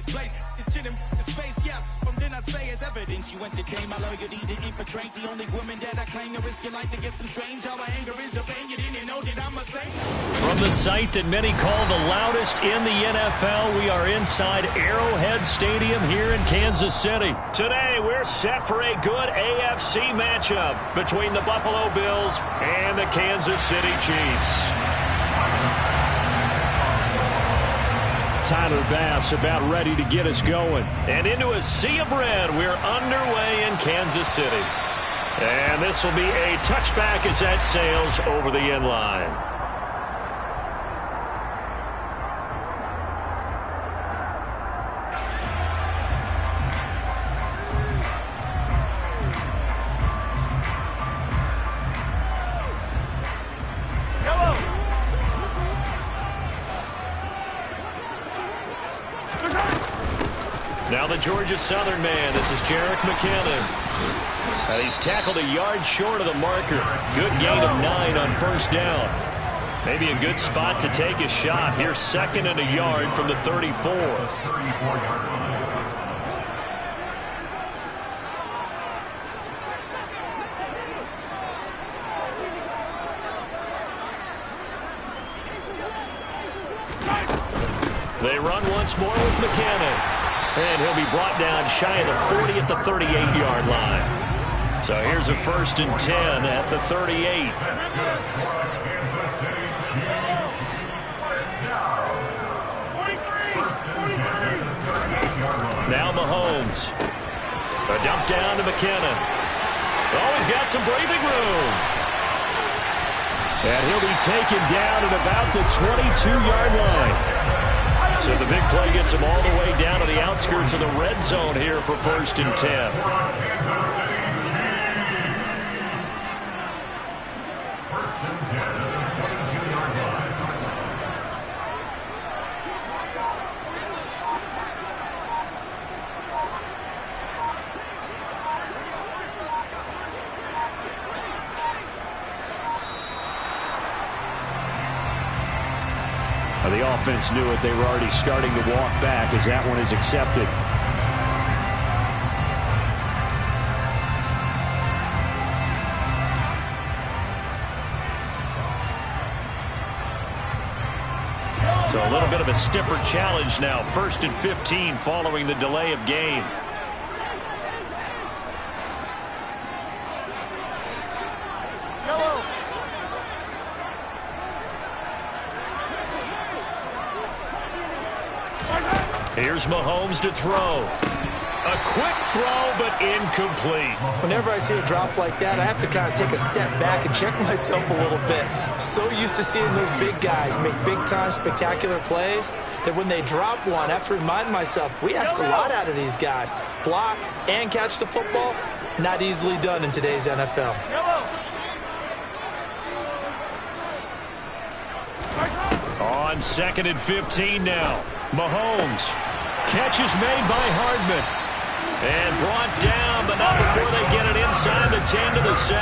this place. It's in this space, yeah. From then I say it's evidence you entertain my loyalty to infiltrate the only woman that I claim to risk your life to get some strange. How my anger is your pain, you didn't know that I'm a saint. From the site that many call the loudest in the NFL, we are inside Arrowhead Stadium here in Kansas City. Today, we're set for a good AFC matchup between the Buffalo Bills and the Kansas City Chiefs. Tyler Bass about ready to get us going. And into a sea of red, we're underway in Kansas City. And this will be a touchback as that sails over the end line. Now the Georgia Southern man, this is Jerick McKinnon. And he's tackled a yard short of the marker. Good gain of 9 on first down. Maybe a good spot to take a shot. Here's 2nd and a yard from the 34. They run once more with McKinnon. And he'll be brought down shy of the 40 at the 38-yard line. So here's a 1st and 10 at the 38. Now Mahomes. A dump down to McKinnon. Oh, he's got some breathing room. And he'll be taken down at about the 22-yard line. So the big play gets him all the way down to the outskirts of the red zone here for 1st and 10. The offense knew it. They were already starting to walk back as that one is accepted. So a little bit of a stiffer challenge now. 1st and 15 following the delay of game. Here's Mahomes to throw. A quick throw, but incomplete. Whenever I see a drop like that, I have to kind of take a step back and check myself a little bit. So used to seeing those big guys make big-time, spectacular plays that when they drop one, I have to remind myself, we ask a lot out of these guys. Block and catch the football, not easily done in today's NFL. On 2nd and 15 now. Mahomes. Catch is made by Hardman. And brought down, but not before they get it inside the 10 to the 7.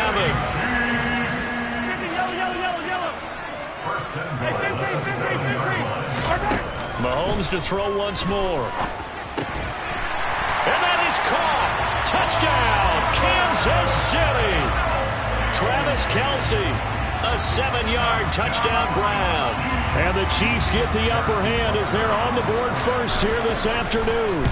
Mahomes to throw once more. And that is caught. Touchdown, Kansas City. Travis Kelce. A 7-yard touchdown grab. And the Chiefs get the upper hand as they're on the board first here this afternoon.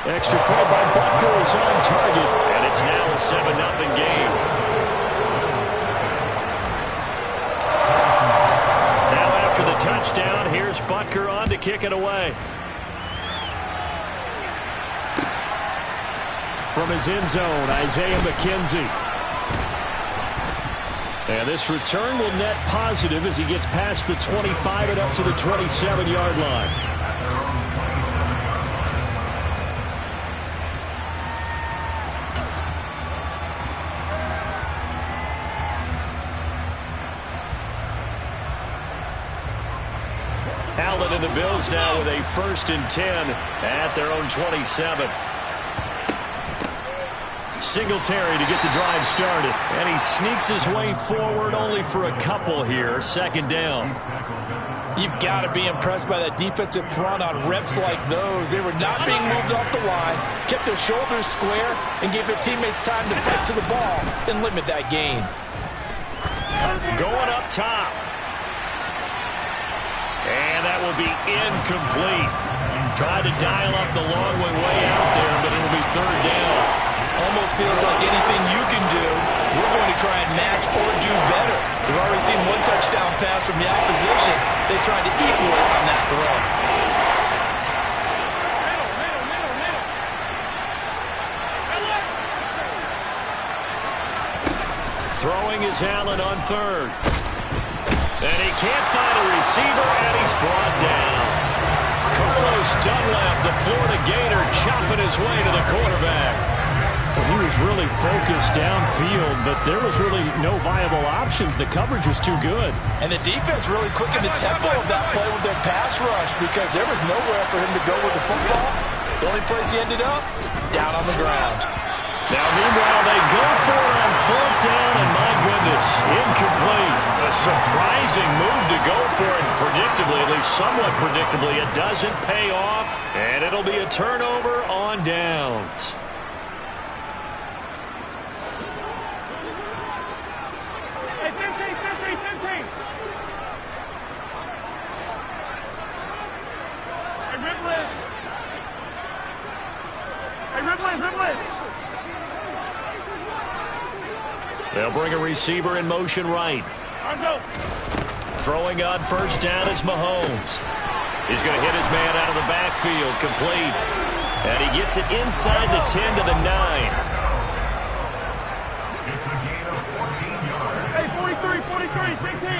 Extra point by Butker is on target. And it's now a 7-0 game. Now after the touchdown, here's Butker on to kick it away. From his end zone, Isaiah McKenzie. And this return will net positive as he gets past the 25 and up to the 27-yard line. Allen and the Bills now with a 1st and 10 at their own 27. Singletary to get the drive started. And he sneaks his way forward only for a couple here. 2nd down. You've got to be impressed by that defensive front on reps like those. They were not being moved off the line, kept their shoulders square, and gave their teammates time to fight to the ball and limit that gain. Going up top. And that will be incomplete. Tried to dial up the long way out there, but it'll be third down. Almost feels like anything you can do, we're going to try and match or do better. We've already seen one touchdown pass from the opposition. They tried to equal it on that throw. Throwing is Allen on third. And he can't find a receiver, and he's brought down. Carlos Dunlap, the Florida Gator, chopping his way to the quarterback. Well, he was really focused downfield, but there was really no viable options. The coverage was too good. And the defense really quickened the tempo of that play with their pass rush because there was nowhere for him to go with the football. The only place he ended up, down on the ground. Now, meanwhile, they go for it on fourth down, and my goodness, incomplete. A surprising move to go for it, predictably, at least somewhat predictably. It doesn't pay off, and it'll be a turnover on downs. Hey, 15. Hey, Ripley. They'll bring a receiver in motion right. Throwing on first down is Mahomes. He's going to hit his man out of the backfield, complete. And he gets it inside the 10 to the 9. Hey, 43, 15. 15.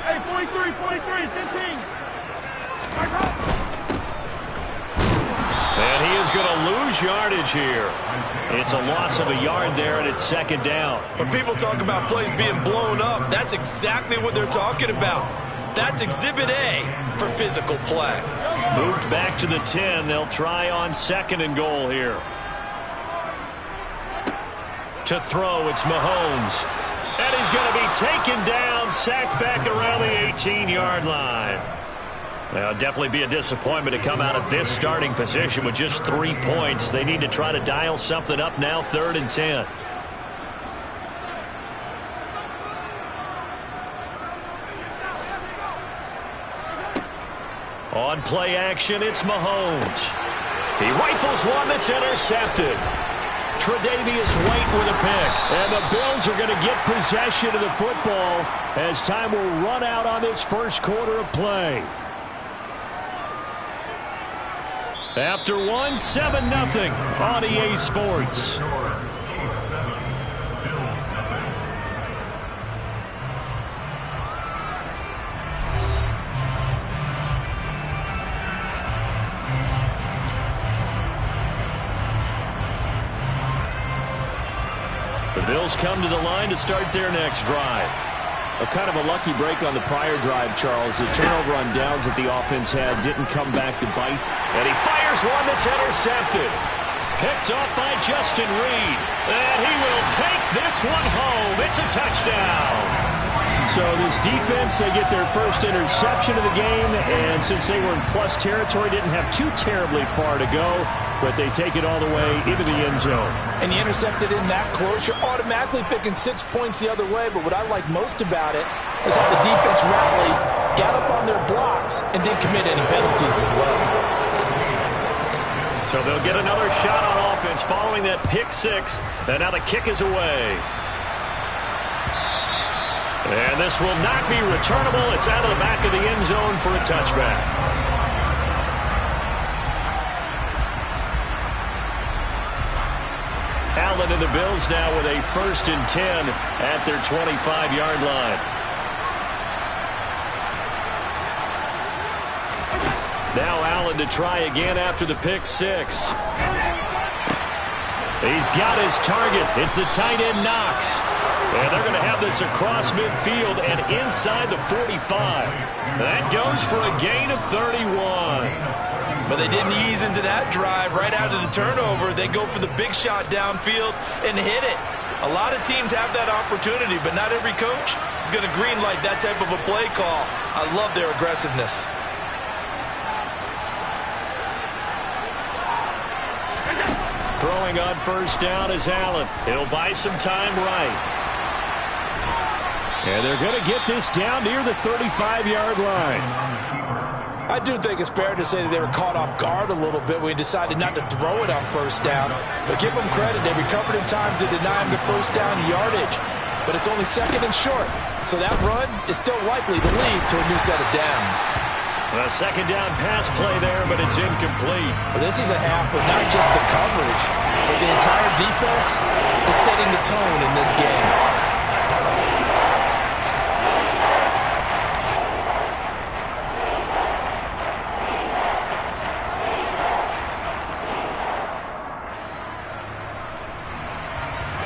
Hey, 43, 15. And he is going to lose yardage here. It's a loss of a yard there, and it's second down. When people talk about plays being blown up, that's exactly what they're talking about. That's Exhibit A for physical play. Moved back to the 10. They'll try on second and goal here. To throw, it's Mahomes. And he's going to be taken down, sacked back around the 18-yard line. Well, definitely be a disappointment to come out of this starting position with just 3 points. They need to try to dial something up now, 3rd and 10. On play action, it's Mahomes. He rifles one that's intercepted. Tre'Davious White with a pick. And the Bills are going to get possession of the football as time will run out on this first quarter of play. After 7-0 on EA Sports. The Bills come to the line to start their next drive. A kind of a lucky break on the prior drive, Charles. The turnover on downs that the offense had didn't come back to bite. And he fires one that's intercepted. Picked off by Justin Reed. And he will take this one home. It's a touchdown. So this defense, they get their first interception of the game. And since they were in plus territory, didn't have too terribly far to go. But they take it all the way into the end zone. And you intercepted in that close, you're automatically picking 6 points the other way. But what I like most about it is how the defense rallied, got up on their blocks, and didn't commit any penalties as well. So they'll get another shot on offense following that pick six. And now the kick is away. And this will not be returnable. It's out of the back of the end zone for a touchback. Allen and the Bills now with a 1st and 10 at their 25-yard line. Now Allen to try again after the pick six. He's got his target. It's the tight end Knox. And they're going to have this across midfield and inside the 45. That goes for a gain of 31. But they didn't ease into that drive right out of the turnover. They go for the big shot downfield and hit it. A lot of teams have that opportunity, but not every coach is going to green light that type of a play call. I love their aggressiveness. Throwing on first down is Allen. He'll buy some time right. And they're going to get this down near the 35-yard line. I do think it's fair to say that they were caught off guard a little bit when we decided not to throw it on first down. But give them credit. They recovered in time to deny him the first down yardage. But it's only second and short. So that run is still likely to lead to a new set of downs. A second down pass play there, but it's incomplete. Well, this is a half where not just the coverage, but the entire defense is setting the tone in this game.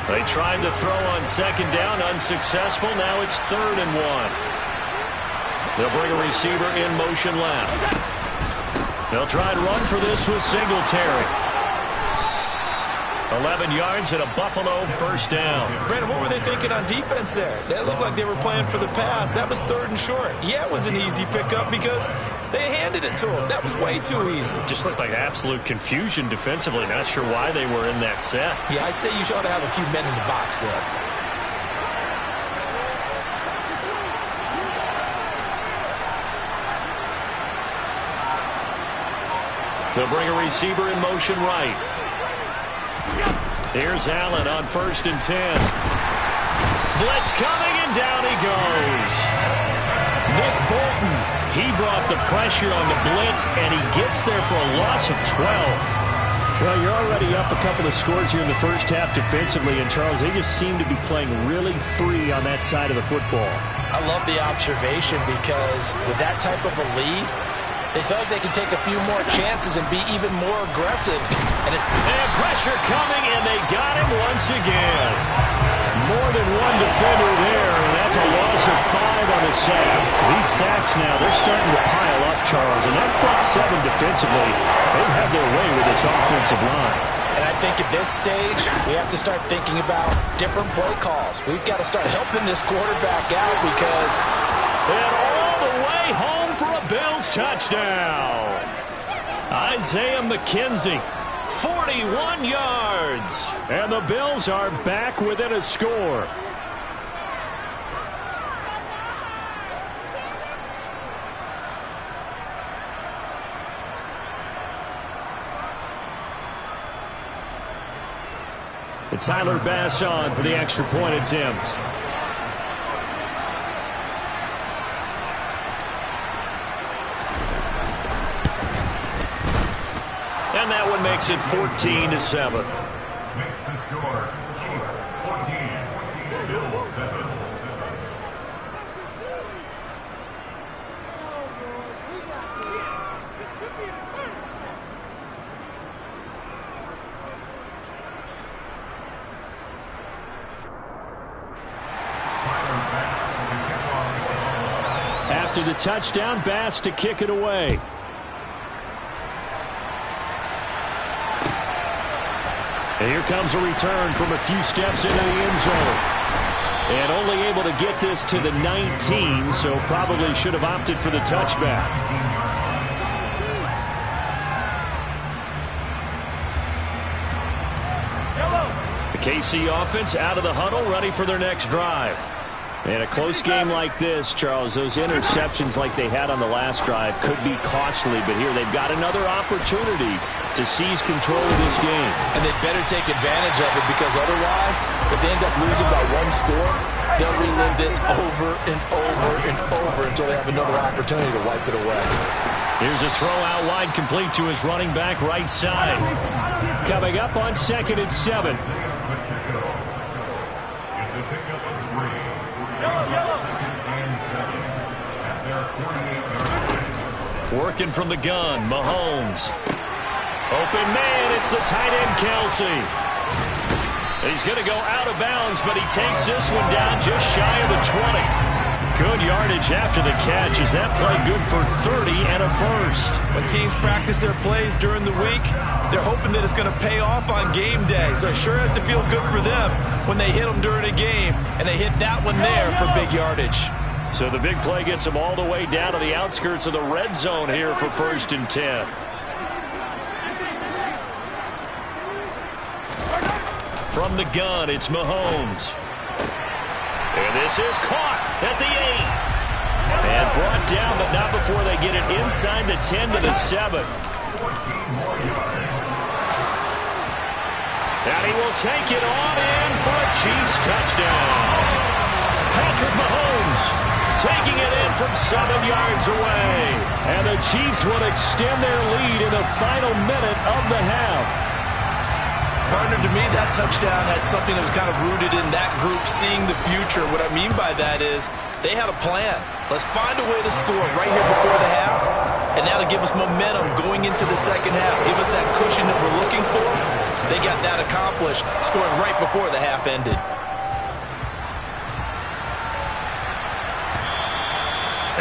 They tried to throw on second down, unsuccessful. Now it's 3rd and 1. They'll bring a receiver in motion left. They'll try and run for this with Singletary. 11 yards and a Buffalo first down. Brandon, what were they thinking on defense there? They looked like they were playing for the pass. That was 3rd and short. Yeah, it was an easy pickup because they handed it to him. That was way too easy. Just looked like absolute confusion defensively. Not sure why they were in that set. Yeah, I'd say you ought to have a few men in the box there. They'll bring a receiver in motion right. Here's Allen on 1st and 10. Blitz coming, and down he goes. Nick Bolton, he brought the pressure on the blitz, and he gets there for a loss of 12. Well, you're already up a couple of scores here in the first half defensively, and Charles, they just seem to be playing really free on that side of the football. I love the observation because with that type of a lead, they feel like they can take a few more chances and be even more aggressive. And pressure coming, and they got him once again. More than one defender there, and that's a loss of 5 on the sack. These sacks now, they're starting to pile up, Charles, and that front 7 defensively, they have their way with this offensive line. And I think at this stage, we have to start thinking about different play calls. We've got to start helping this quarterback out because... And all the way home for a Bills touchdown. Isaiah McKenzie, 41 yards. And the Bills are back within a score. It's Tyler Bass on for the extra point attempt. And that one makes it 14-7. Makes the score Chiefs 14, Bills 7. After the touchdown, Bass to kick it away. And here comes a return from a few steps into the end zone. And only able to get this to the 19, so probably should have opted for the touchback. The KC offense out of the huddle, ready for their next drive. In a close game like this, Charles, those interceptions like they had on the last drive could be costly, but here they've got another opportunity to seize control of this game. And they better take advantage of it because otherwise, if they end up losing by 1 score, they'll relive this over and over and over until they have another opportunity to wipe it away. Here's a throw out wide, complete to his running back right side. Coming up on 2nd and 7. Working from the gun, Mahomes. Open man, it's the tight end, Kelsey. He's going to go out of bounds, but he takes this one down just shy of the 20. Good yardage after the catch. Is that play good for 30 and a first? When teams practice their plays during the week, they're hoping that it's going to pay off on game day. So it sure has to feel good for them when they hit them during a game, and they hit that one there for big yardage. So the big play gets them all the way down to the outskirts of the red zone here for 1st and 10. From the gun, it's Mahomes. And this is caught at the 8. And brought down, but not before they get it inside the 10 to the 7. And he will take it on in for a Chiefs touchdown. Patrick Mahomes taking it in from 7 yards away. And the Chiefs will extend their lead in the final minute of the half. Partner, to me, that touchdown had something that was kind of rooted in that group seeing the future. What I mean by that is they had a plan. Let's find a way to score right here before the half, and that'll give us momentum going into the second half, give us that cushion that we're looking for. They got that accomplished, scoring right before the half ended.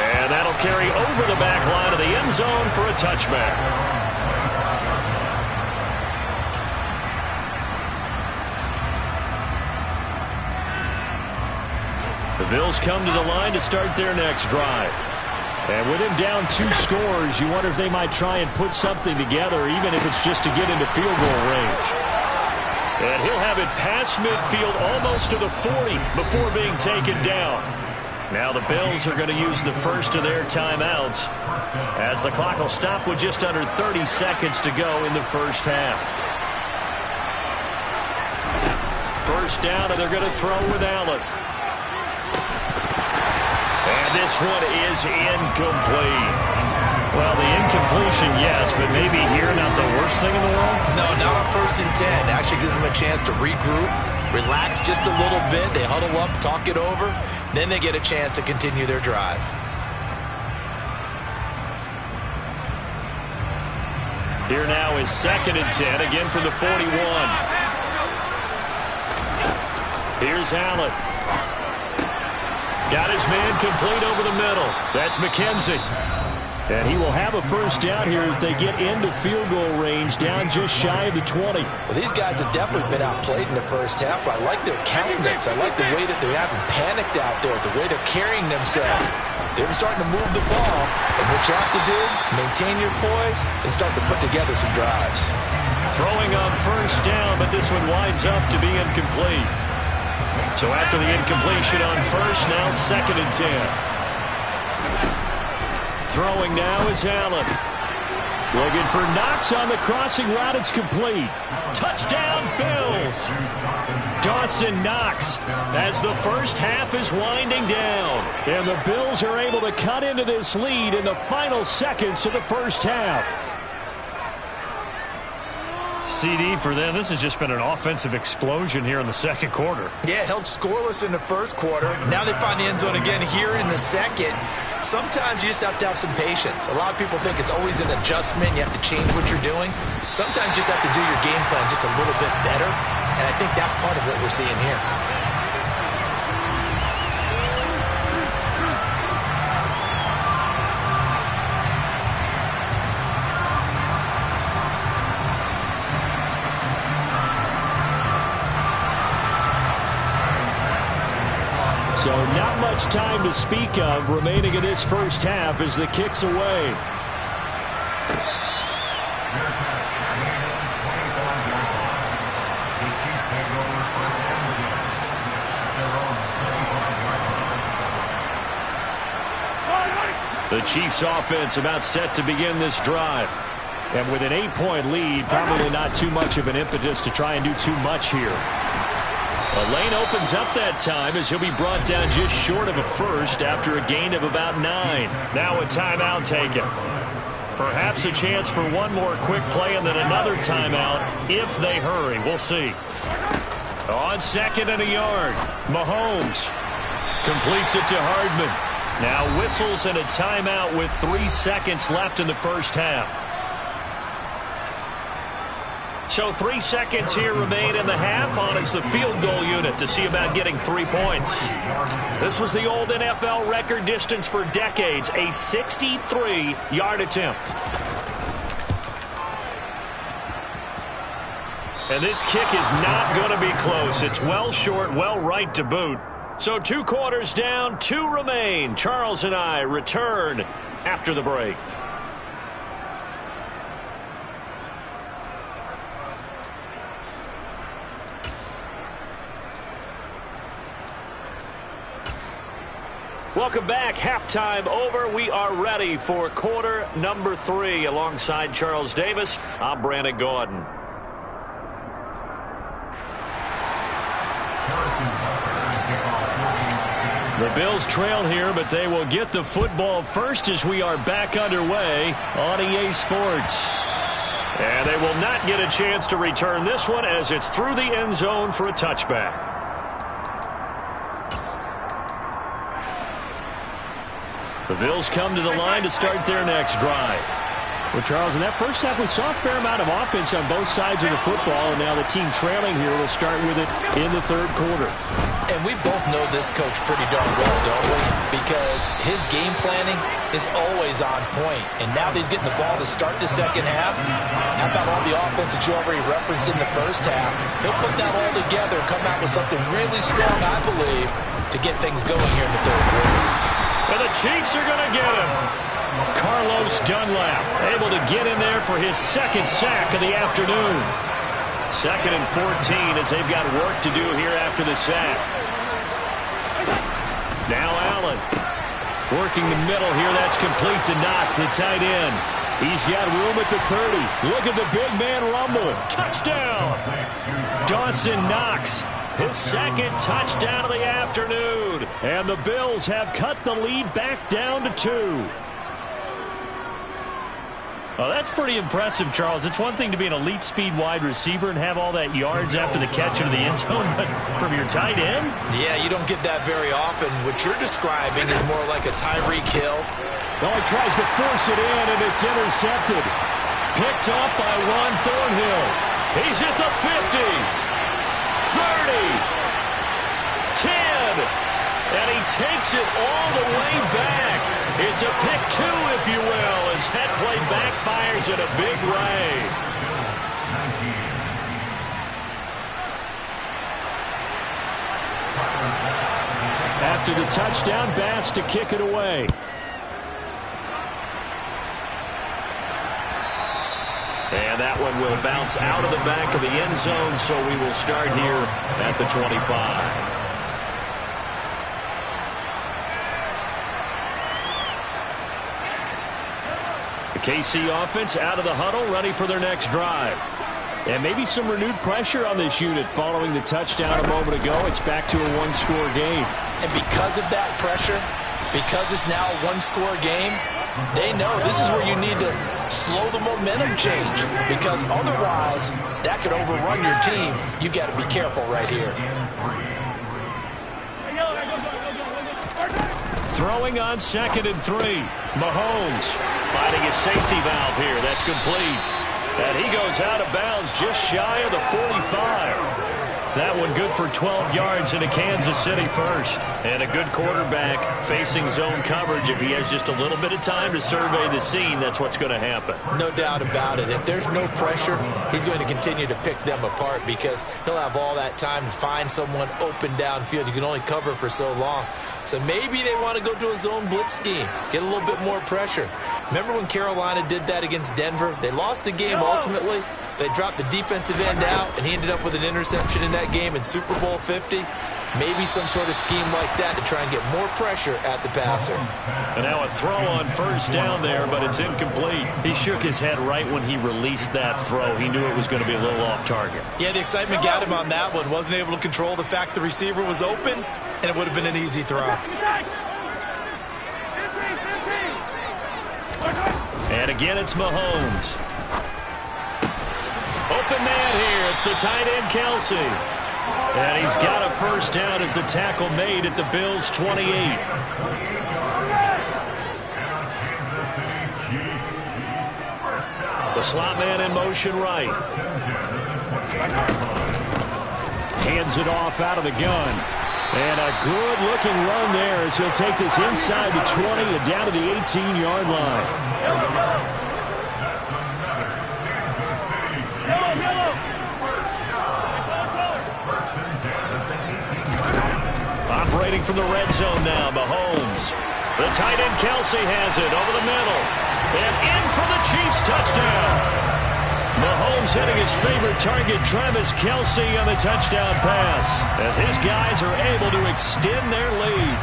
And that'll carry over the back line of the end zone for a touchback. The Bills come to the line to start their next drive. And with him down 2 scores, you wonder if they might try and put something together, even if it's just to get into field goal range. And he'll have it past midfield almost to the 40 before being taken down. Now the Bills are going to use the first of their timeouts, as the clock will stop with just under 30 seconds to go in the first half. First down, and they're going to throw with Allen. And this one is incomplete. Well, the incompletion, yes, but maybe here not the worst thing in the world? No, not on 1st and 10. It actually gives them a chance to regroup, relax just a little bit. They huddle up, talk it over. Then they get a chance to continue their drive. Here now is 2nd and 10, again from the 41. Here's Allen. Got his man complete over the middle. That's McKenzie. And he will have a first down here as they get into field goal range, down just shy of the 20. Well, these guys have definitely been outplayed in the first half, but I like their countenance. I like the way that they haven't panicked out there, the way they're carrying themselves. They're starting to move the ball, and what you have to do, maintain your poise and start to put together some drives. Throwing on first down, but this one winds up to be incomplete. So after the incompletion on first, now 2nd and 10. Throwing now is Allen. Looking for Knox on the crossing route. It's complete. Touchdown, Bills. Dawson Knox as the first half is winding down. And the Bills are able to cut into this lead in the final seconds of the first half. CD for them, this has just been an offensive explosion here in the second quarter. Yeah, held scoreless in the first quarter. Now they find the end zone again here in the second. Sometimes you just have to have some patience. A lot of people think it's always an adjustment. You have to change what you're doing. Sometimes you just have to do your game plan just a little bit better. And I think that's part of what we're seeing here. So not much time to speak of remaining in this first half as the kick's away. The Chiefs offense about set to begin this drive. And with an 8-point lead, probably not too much of an impetus to try and do too much here. A lane opens up that time as he'll be brought down just short of a first after a gain of about 9. Now a timeout taken. Perhaps a chance for one more quick play and then another timeout if they hurry. We'll see. On 2nd and a yard, Mahomes completes it to Hardman. Now whistles and a timeout with 3 seconds left in the first half. So 3 seconds here remain in the half. On is the field goal unit to see about getting 3 points. This was the old NFL record distance for decades, a 63-yard attempt. And this kick is not going to be close. It's well short, well right to boot. So 2 quarters down, 2 remain. Charles and I return after the break. Welcome back. Halftime over. We are ready for quarter number 3. Alongside Charles Davis, I'm Brandon Gaudin. The Bills trail here, but they will get the football first as we are back underway on EA Sports. And they will not get a chance to return this one as it's through the end zone for a touchback. The Bills come to the line to start their next drive. Well, Charles, in that first half, we saw a fair amount of offense on both sides of the football, and now the team trailing here will start with it in the third quarter. And we both know this coach pretty darn well, don't we? Because his game planning is always on point. And now that he's getting the ball to start the second half, how about all the offense that you already referenced in the first half? He'll put that all together and come out with something really strong, I believe, to get things going here in the third quarter. And the Chiefs are going to get him. Carlos Dunlap able to get in there for his second sack of the afternoon. 2nd and 14 as they've got work to do here after the sack. Now Allen working the middle here. That's complete to Knox, the tight end. He's got room at the 30. Look at the big man rumble. Touchdown! Dawson Knox, his second touchdown of the afternoon. And the Bills have cut the lead back down to 2. Oh, that's pretty impressive, Charles. It's one thing to be an elite speed wide receiver and have all that yards after the catch into the end zone, but from your tight end? Yeah, you don't get that very often. What you're describing is more like a Tyreek Hill. Oh, he tries to force it in, and it's intercepted. Picked up by Juan Thornhill. He's at the 50, 30, 10, and he takes it all the way back. It's a pick 2, if you will, as that play backfires in a big way. After the touchdown, Bass to kick it away. And that one will bounce out of the back of the end zone, so we will start here at the 25. KC offense out of the huddle, ready for their next drive. And maybe some renewed pressure on this unit following the touchdown a moment ago. It's back to a 1-score game. And because of that pressure, because it's now a 1-score game, they know this is where you need to slow the momentum change. Because otherwise, that could overrun your team. You've got to be careful right here. Throwing on 2nd and 3. Mahomes finding his safety valve here. That's complete. And he goes out of bounds just shy of the 45. That one good for 12 yards into Kansas City first. And a good quarterback facing zone coverage. If he has just a little bit of time to survey the scene, that's what's going to happen. No doubt about it. If there's no pressure, he's going to continue to pick them apart because he'll have all that time to find someone open downfield. You can only cover for so long. So maybe they want to go to a zone blitz scheme, get a little bit more pressure. Remember when Carolina did that against Denver? They lost the game ultimately. They dropped the defensive end out, and he ended up with an interception in that game in Super Bowl 50. Maybe some sort of scheme like that to try and get more pressure at the passer. And now a throw on first down there, but it's incomplete. He shook his head right when he released that throw. He knew it was going to be a little off target. Yeah, the excitement got him on that one. Wasn't able to control the fact the receiver was open, and it would have been an easy throw. And again, it's Mahomes. Open man here. It's the tight end, Kelsey. And he's got a first down as the tackle made at the Bills' 28. The slot man in motion right. Hands it off out of the gun. And a good-looking run there as he'll take this inside the 20 and down to the 18-yard line. Operating from the red zone now, Mahomes. The tight end Kelce has it over the middle. And in for the Chiefs touchdown. Mahomes hitting his favorite target, Travis Kelce, on the touchdown pass, as his guys are able to extend their lead.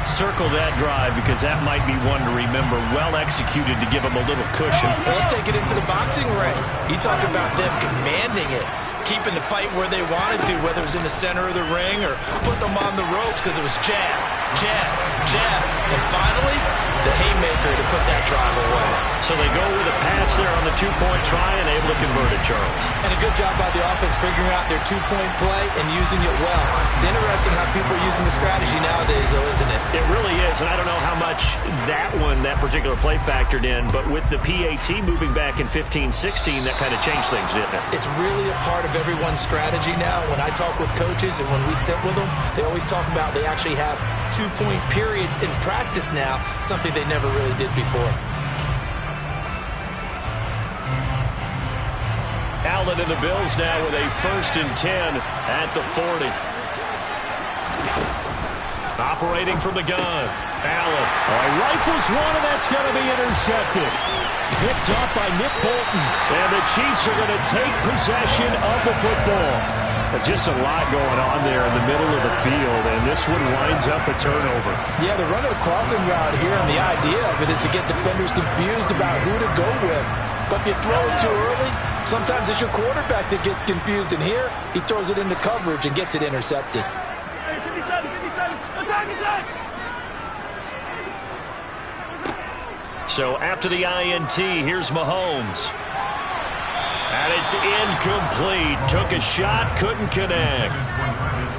Circle that drive because that might be one to remember. Well executed to give them a little cushion. Well, let's take it into the boxing ring. You talk about them commanding it, keeping the fight where they wanted to, whether it was in the center of the ring or putting them on the ropes because it was jab, jab, jab. And finally, the haymaker to put that drive away. So they go with a pass there on the two-point try and able to convert it, Charles. And a good job by the offense figuring out their two-point play and using it well. It's interesting how people are using the strategy nowadays, though, isn't it? It really is, and I don't know how much that particular play factored in, but with the PAT moving back in 15-16, that kind of changed things, didn't it? It's really a part of everyone's strategy now. When I talk with coaches and when we sit with them, they always talk about they actually have two-point periods in practice now, something they never really did before. Allen and the Bills now with a 1st and 10 at the 40. Operating from the gun, Allen. Rifles one, and that's going to be intercepted. Picked off by Nick Bolton. And the Chiefs are going to take possession of the football. Just a lot going on there in the middle of the field, and this one winds up a turnover. Yeah, they're running a crossing route here, and the idea of it is to get defenders confused about who to go with. But if you throw it too early, sometimes it's your quarterback that gets confused, and here he throws it into coverage and gets it intercepted. Hey, 57, attack, attack! So after the INT, here's Mahomes. And it's incomplete. Took a shot, couldn't connect.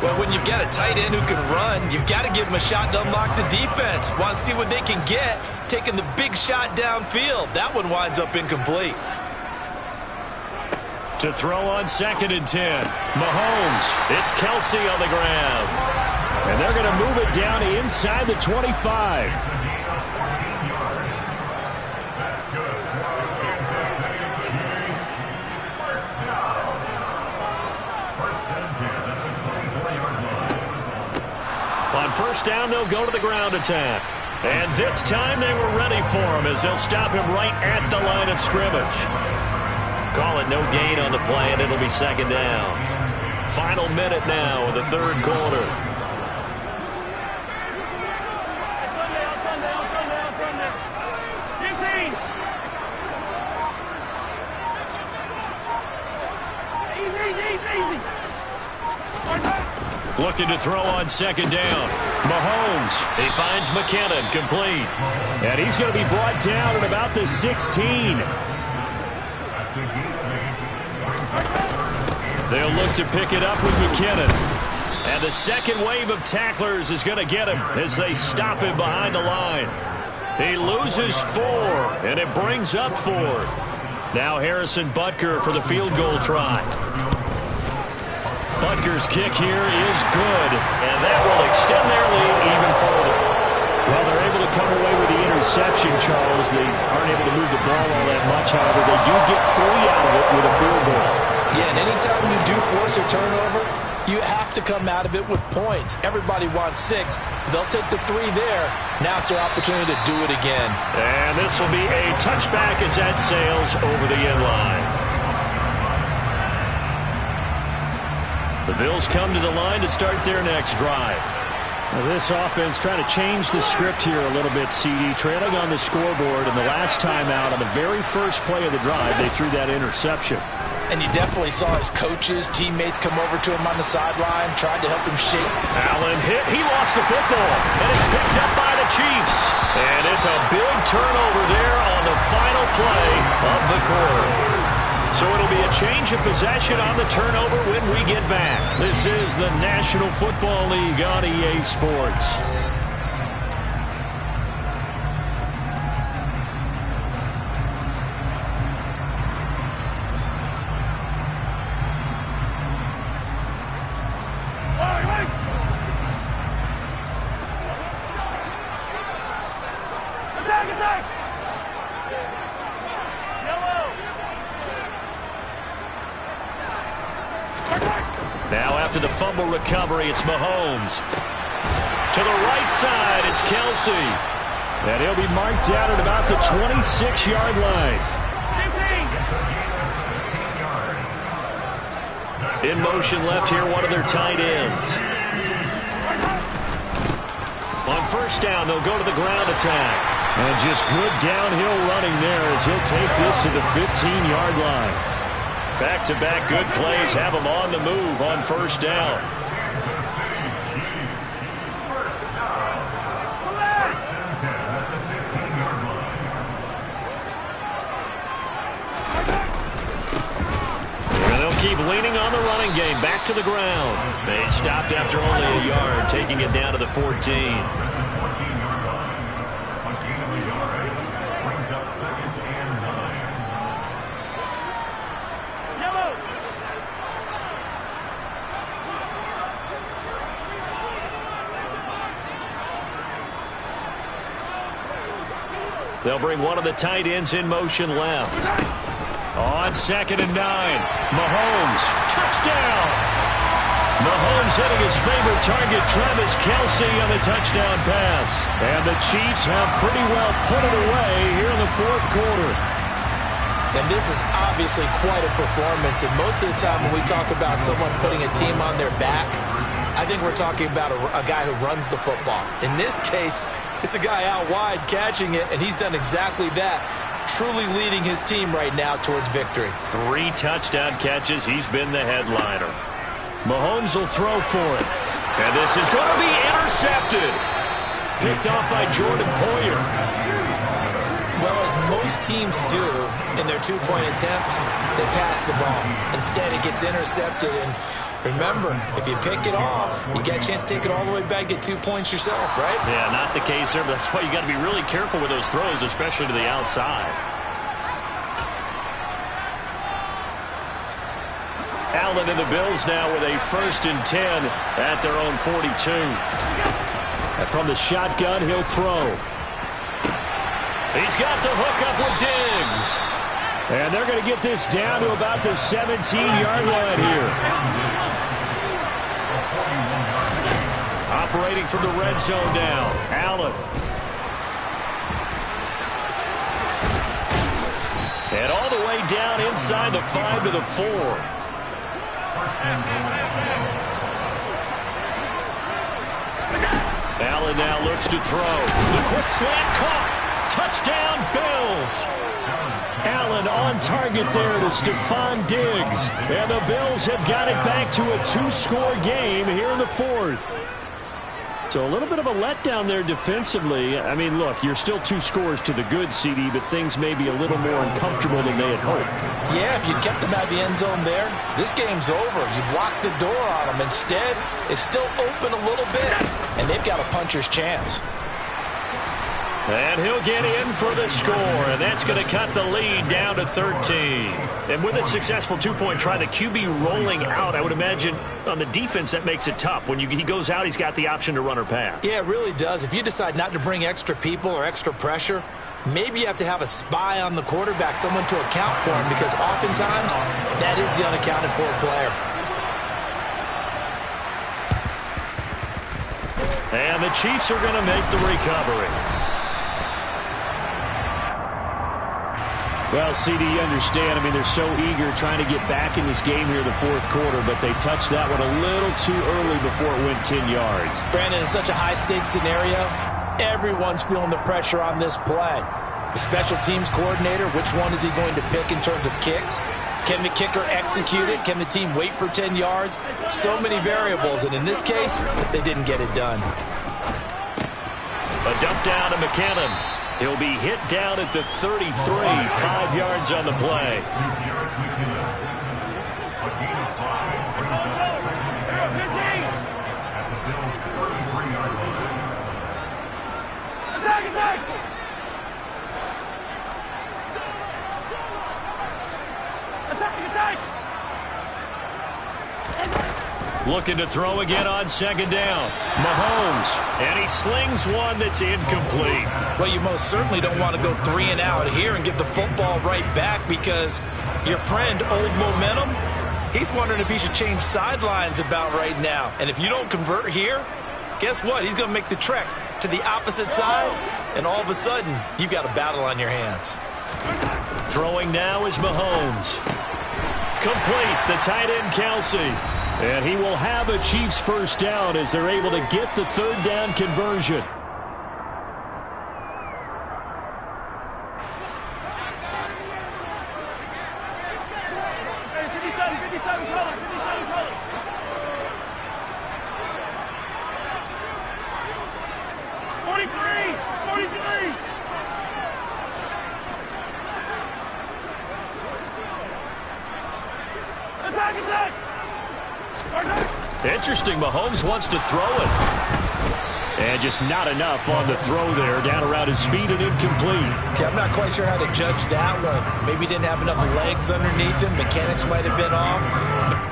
Well, when you've got a tight end who can run, you've got to give him a shot to unlock the defense. Want to see what they can get, taking the big shot downfield. That one winds up incomplete. To throw on 2nd and 10. Mahomes. It's Kelce on the ground. And they're going to move it down inside the 25. On 1st down, they'll go to the ground attack. And this time they were ready for him as they'll stop him right at the line of scrimmage. Call it no gain on the play, and it'll be 2nd down. Final minute now of the 3rd quarter. Easy. Looking to throw on 2nd down. Mahomes. He finds McKinnon, complete. And he's going to be brought down at about the 16. They'll look to pick it up with McKinnon. And the second wave of tacklers is going to get him as they stop him behind the line. He loses 4, and it brings up 4th. Now Harrison Butker for the field goal try. Butker's kick here is good, and that will extend their lead even further. Well, they're able to come away with the interception, Charles. They aren't able to move the ball all that much. However, they do get 3 out of it with a field goal. Yeah, and anytime you do force a turnover, you have to come out of it with points. Everybody wants 6. They'll take the 3 there. Now it's their opportunity to do it again. And this will be a touchback as that sails over the end line. The Bills come to the line to start their next drive. Now this offense trying to change the script here a little bit, CD. Trailing on the scoreboard, and the last time out on the very first play of the drive, they threw that interception. And you definitely saw his coaches, teammates come over to him on the sideline, tried to help him shake. Allen hit. He lost the football, and it's picked up by the Chiefs. And it's a big turnover there on the final play of the quarter. So it'll be a change of possession on the turnover when we get back. This is the National Football League on EA Sports. recovery. It's Mahomes. To the right side, it's Kelsey. And he'll be marked down at about the 26-yard line. In motion left here, one of their tight ends. On first down, they'll go to the ground attack. And just good downhill running there as he'll take this to the 15-yard line. Back-to-back good plays have him on the move on first down. And they'll keep leaning on the running game. Back to the ground. They stopped after only a yard, taking it down to the 14. They'll bring one of the tight ends in motion left. On 2nd and 9. Mahomes, touchdown! Mahomes hitting his favorite target, Travis Kelsey, on the touchdown pass. And the Chiefs have pretty well put it away here in the fourth quarter. And this is obviously quite a performance. And most of the time when we talk about someone putting a team on their back, I think we're talking about a guy who runs the football. In this case, it's a guy out wide catching it, and he's done exactly that, truly leading his team right now towards victory. 3 touchdown catches. He's been the headliner. Mahomes will throw for it. And this is going to be intercepted. Picked off by Jordan Poyer. Well, as most teams do in their two-point attempt, they pass the ball. Instead, it gets intercepted, and remember, if you pick it off, you get a chance to take it all the way back, get 2 points yourself, right? Yeah, not the case there, but that's why you got to be really careful with those throws, especially to the outside. Allen and the Bills now with a 1st and 10 at their own 42. And from the shotgun, he'll throw. He's got the hook up with Diggs. And they're going to get this down to about the 17-yard line here. Operating from the red zone now. Allen. And all the way down inside the 5 to the 4. Allen now looks to throw. The quick slant caught. Touchdown, Bills. Allen on target there to Stephon Diggs. And the Bills have got it back to a 2-score game here in the 4th. So a little bit of a letdown there defensively. I mean, look, you're still 2 scores to the good, CD, but things may be a little more uncomfortable than they had hoped. Yeah, if you'd kept them out of the end zone there, this game's over. You've locked the door on them. Instead, it's still open a little bit, and they've got a puncher's chance. And he'll get in for the score, and that's going to cut the lead down to 13. And with a successful 2-point try, the QB rolling out, I would imagine on the defense that makes it tough. When he goes out, he's got the option to run or pass. Yeah, it really does. If you decide not to bring extra people or extra pressure, maybe you have to have a spy on the quarterback, someone to account for him, because oftentimes that is the unaccounted for player. And the Chiefs are going to make the recovery. Well, CD, you understand. I mean, they're so eager trying to get back in this game here in the fourth quarter, but they touched that one a little too early before it went 10 yards. Brandon, in such a high-stakes scenario, everyone's feeling the pressure on this play. The special teams coordinator, which one is he going to pick in terms of kicks? Can the kicker execute it? Can the team wait for 10 yards? So many variables, and in this case, they didn't get it done. A dump down to McKinnon. He'll be hit down at the 33, 5 yards on the play. Looking to throw again on 2nd down. Mahomes, and he slings one that's incomplete. Well, you most certainly don't want to go 3 and out here and give the football right back, because your friend, Old Momentum, He's wondering if he should change sidelines about right now. And if you don't convert here, guess what? He's going to make the trek to the opposite side, and all of a sudden, you've got a battle on your hands. Throwing now is Mahomes. Complete, the tight end Kelsey. And he will have a Chiefs first down as they're able to get the third down conversion. Hey, 57 colors, 57 colors. Interesting, Mahomes wants to throw it. And just not enough on the throw there, down around his feet and incomplete. Okay, I'm not quite sure how to judge that one. Maybe he didn't have enough legs underneath him. Mechanics might have been off.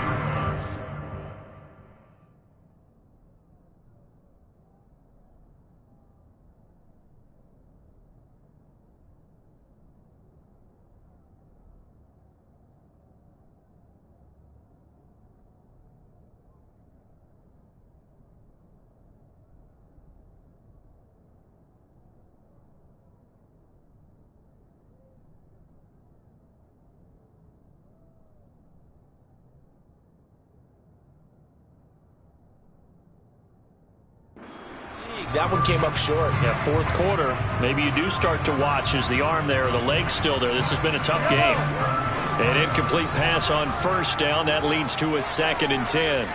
That one came up short. Yeah, fourth quarter. Maybe you do start to watch as the arm there, the leg's still there. This has been a tough game. An incomplete pass on first down. That leads to a 2nd and 10.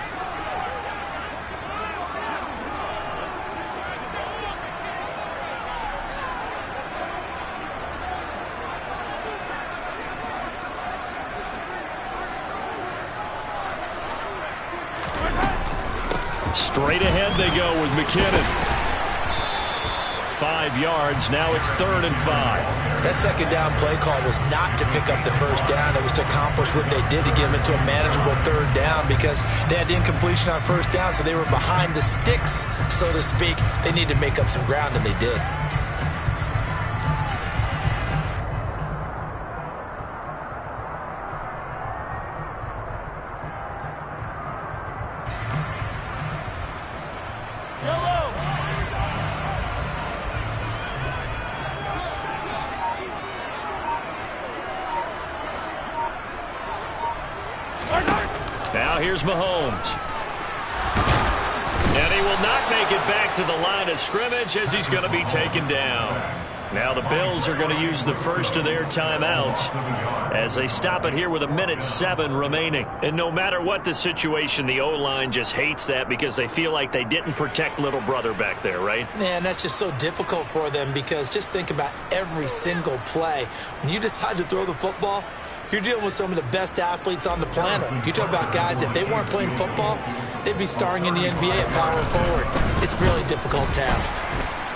Straight ahead they go with McKinnon. 5 yards. Now it's 3rd and 5. That second down play call was not to pick up the first down. It was to accomplish what they did to get them into a manageable 3rd down because they had incompletion on first down, so they were behind the sticks, so to speak. They needed to make up some ground, and they did. Now here's Mahomes. And he will not make it back to the line of scrimmage as he's going to be taken down. Now the Bills are going to use the first of their timeouts as they stop it here with 1:07 remaining. And no matter what the situation, the O-line just hates that because they feel like they didn't protect little brother back there, right? Man, that's just so difficult for them because just think about every single play. When you decide to throw the football, you're dealing with some of the best athletes on the planet. You talk about guys, if they weren't playing football, they'd be starring in the NBA at power forward. It's a really difficult task.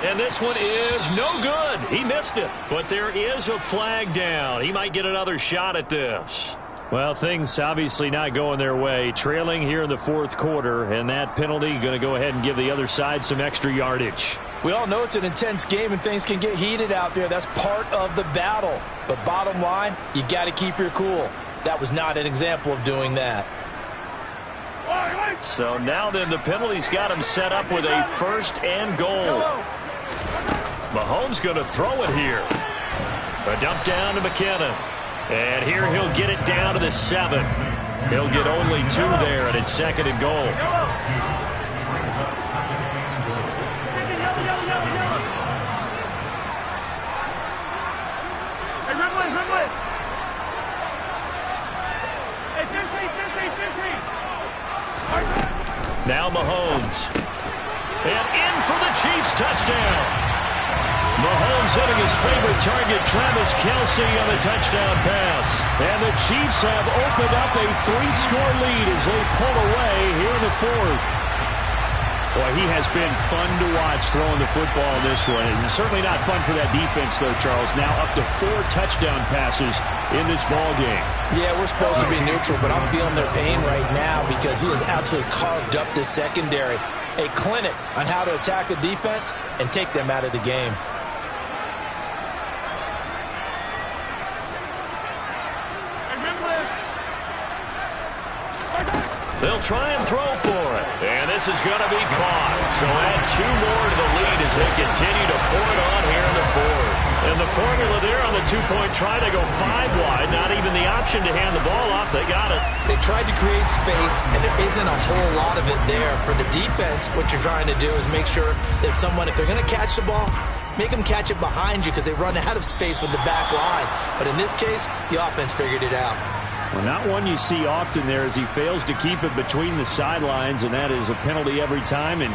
And this one is no good. He missed it. But there is a flag down. He might get another shot at this. Well, things obviously not going their way. Trailing here in the fourth quarter, and that penalty going to go ahead and give the other side some extra yardage. We all know it's an intense game and things can get heated out there. That's part of the battle. But bottom line, you got to keep your cool. That was not an example of doing that. So now then the penalty's got him set up with a 1st and goal. Mahomes going to throw it here. A dump down to McKinnon. And here he'll get it down to the 7. He'll get only 2 there, and it's 2nd and goal. Now Mahomes. And in for the Chiefs touchdown. Mahomes hitting his favorite target, Travis Kelce, on the touchdown pass. And the Chiefs have opened up a 3-score lead as they pull away here in the 4th. Boy, he has been fun to watch throwing the football in this one. It's certainly not fun for that defense, though, Charles. Now up to 4 touchdown passes in this ball game. Yeah, we're supposed to be neutral, but I'm feeling their pain right now because he has absolutely carved up this secondary. A clinic on how to attack a defense and take them out of the game. They'll try and throw for it. And this is going to be caught. So add 2 more to the lead as they continue to pour it on here in the fourth. And the formula there on the 2-point try to go 5 wide. Not even the option to hand the ball off. They got it. They tried to create space, and there isn't a whole lot of it there. For the defense, what you're trying to do is make sure that if they're going to catch the ball, make them catch it behind you because they run out of space with the back line. But in this case, the offense figured it out. Well, not one you see often there as he fails to keep it between the sidelines, and that is a penalty every time and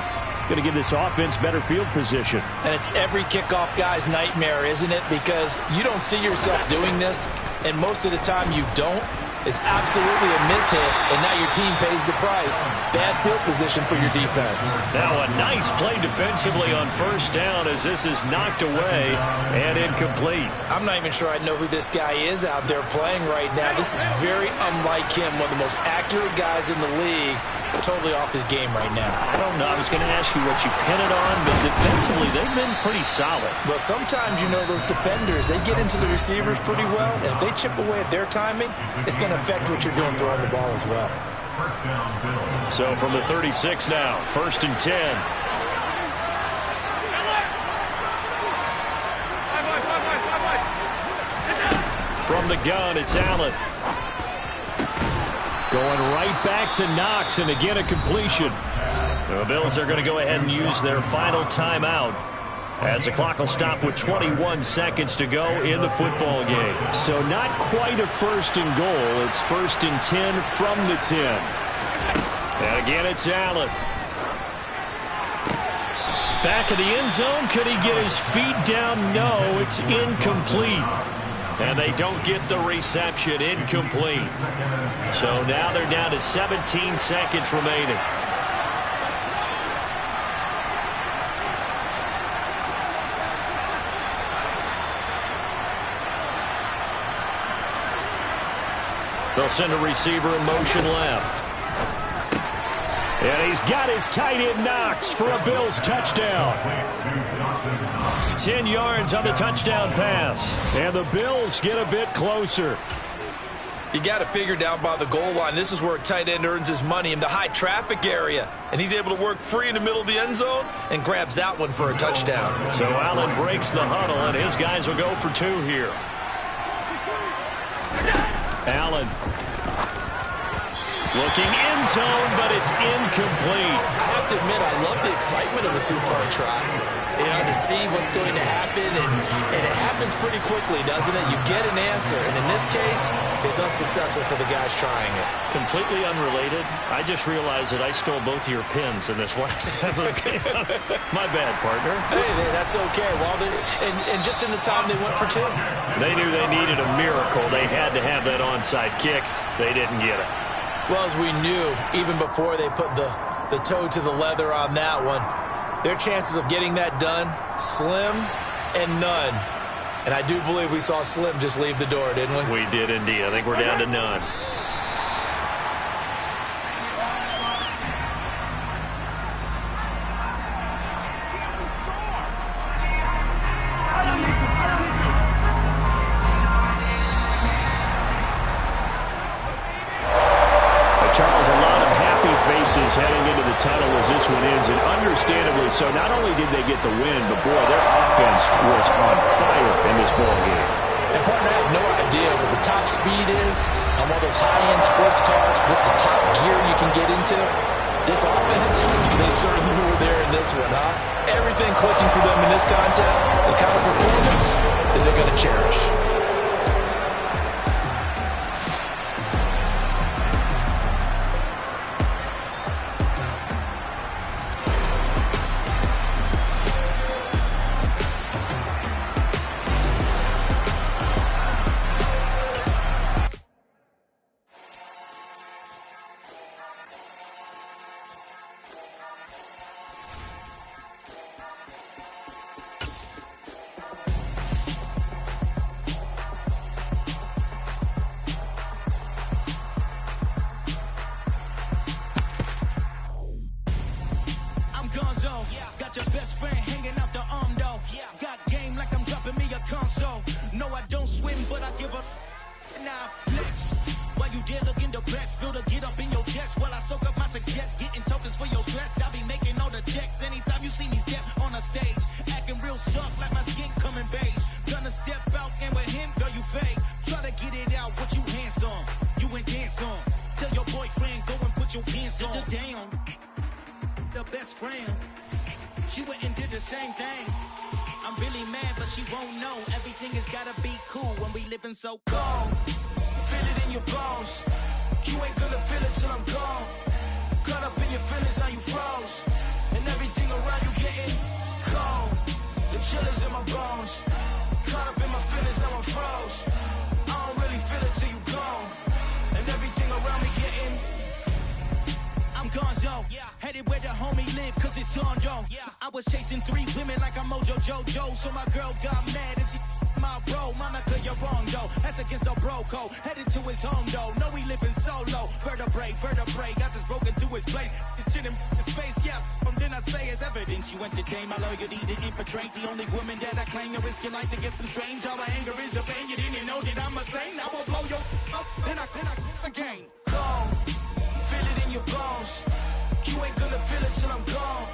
going to give this offense better field position. And it's every kickoff guy's nightmare, isn't it? Because you don't see yourself doing this, and most of the time you don't. It's absolutely a mishit, and now your team pays the price. Bad field position for your defense. Now a nice play defensively on first down as this is knocked away and incomplete. I'm not even sure I know who this guy is out there playing right now. This is very unlike him, one of the most accurate guys in the league. Totally off his game right now. I don't know. I was going to ask you what you pin it on, but defensively they've been pretty solid. Well, sometimes, those defenders, they get into the receivers pretty well, and if they chip away at their timing, it's going to affect what you're doing throwing the ball as well. So from the 36 now, 1st and 10. From the gun, it's Allen. Going right back to Knox, and again a completion. The Bills are going to go ahead and use their final timeout as the clock will stop with 21 seconds to go in the football game. So not quite a 1st and goal. It's 1st and 10 from the 10. And again, it's Allen. Back of the end zone. Could he get his feet down? No, it's incomplete. And they don't get the reception. Incomplete. So now they're down to 17 seconds remaining. They'll send a receiver in motion left. And he's got his tight end Knox for a Bills touchdown. 10 yards on the touchdown pass. And the Bills get a bit closer. You got it figured out by the goal line. This is where a tight end earns his money, in the high traffic area. And he's able to work free in the middle of the end zone and grabs that one for a touchdown. So Allen breaks the huddle, and his guys will go for 2 here. Allen. Looking end zone, but it's incomplete. I have to admit, I love the excitement of a 2-point try. To see what's going to happen, and it happens pretty quickly, doesn't it? You get an answer, and in this case, it's unsuccessful for the guys trying it. Completely unrelated. I just realized that I stole both of your pins in this last game. My bad, partner. Hey, that's okay. Well, and just in the time they went for 2. They knew they needed a miracle. They had to have that onside kick. They didn't get it. Well, as we knew, even before they put the toe to the leather on that one, their chances of getting that done, slim and none. And I do believe we saw Slim just leave the door, didn't we? We did indeed. I think we're down to none. Heading into the tunnel as this one ends, and understandably so. Not only did they get the win, but boy, their offense was on fire in this ball game. And partner, I have no idea what the top speed is on one of those high-end sports cars. What's the top gear you can get into? This offense, they certainly were there in this one, huh? Everything clicking for them in this contest, the kind of performance that they're going to cherish. there looking the best. Feel the get up in your chest while I soak up my success. Getting tokens for your stress. I be making all the checks anytime you see me step on a stage. Acting real soft like my skin coming beige. Gonna step out and with him, girl, you fake. Try to get it out, what you hands on. You ain't dance on. Tell your boyfriend, go and put your pants on. Down, the best friend. She went and did the same thing. I'm really mad, but she won't know. Everything has gotta be cool when we living so cold. Feel it in your bones. You ain't gonna feel it till I'm gone. Caught up in your feelings, now you froze. And everything around you getting cold. The chill is in my bones. Caught up in my feelings, now I'm froze. I don't really feel it till you gone. And everything around me getting I'm gonzo, headed where the homie live, cause it's on, yo. I was chasing 3 women like I'm Mojo Jojo, so my girl got mad and she my bro. Monica, you're wrong, though. That's against a bro code. Headed to his home, though. No, he living solo. Vertebrae, got just broken to his place. It's in him, his face, yeah. From then I say it's evidence. You entertain my loyalty to infiltrate. The only woman that I claim to risk your life to get some strange. All my anger is a pain. You didn't know that I'm a saint. I will blow your up, then I again. Gone. Feel it in your bones. You ain't gonna feel it till I'm gone.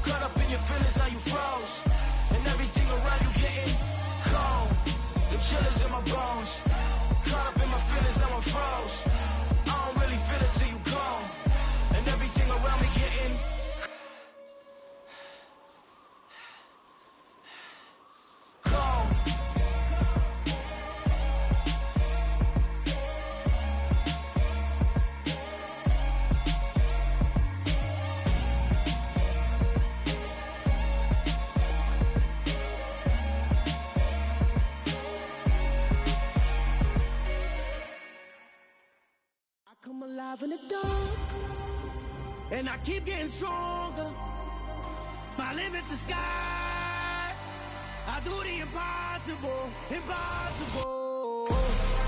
Caught up in your feelings, now you froze. And everything around you getting cold. The chill is in my bones. Caught up in my feelings, now I'm froze. I don't really feel it till you gone. And everything around me getting cold. Come alive in the dark, and I keep getting stronger. My limit's the sky. I do the impossible, impossible.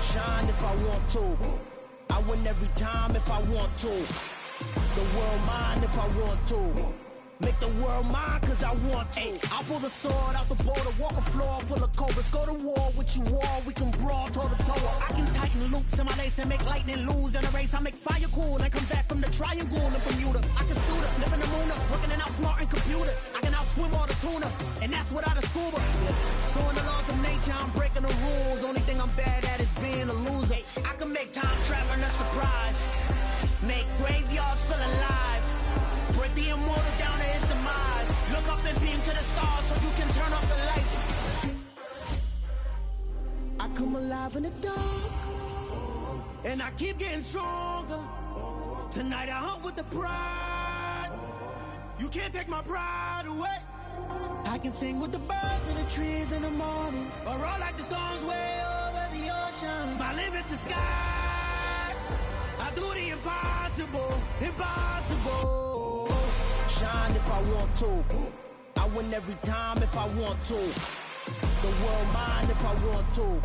Shine if I want to. I win every time if I want to. The world mine if I want to. Make the world mine cause I want to. Ay, I'll pull the sword out the border, walk a floor full of cobras. Go to war with you war, we can brawl toe to toe. I can tighten loops in my lace and make lightning lose in a race. I make fire cool and come back from the triangle in Bermuda. I can suit up, live in the moon up, working and outsmarting computers. I can outswim all the tuna, and that's without a scuba. So in the laws of nature, I'm breaking the rules. Only thing I'm bad at is being a loser. Ay, I can make time traveling a surprise. Make graveyards feel alive. Break the immortal down to his demise. Look up and beam to the stars so you can turn off the lights. I come alive in the dark, and I keep getting stronger. Tonight I hunt with the pride. You can't take my pride away. I can sing with the birds and the trees in the morning, or roll like the storms way over the ocean. My limit's the sky. I do the impossible, impossible. Shine if I want to. I win every time if I want to. The world mine if I want to.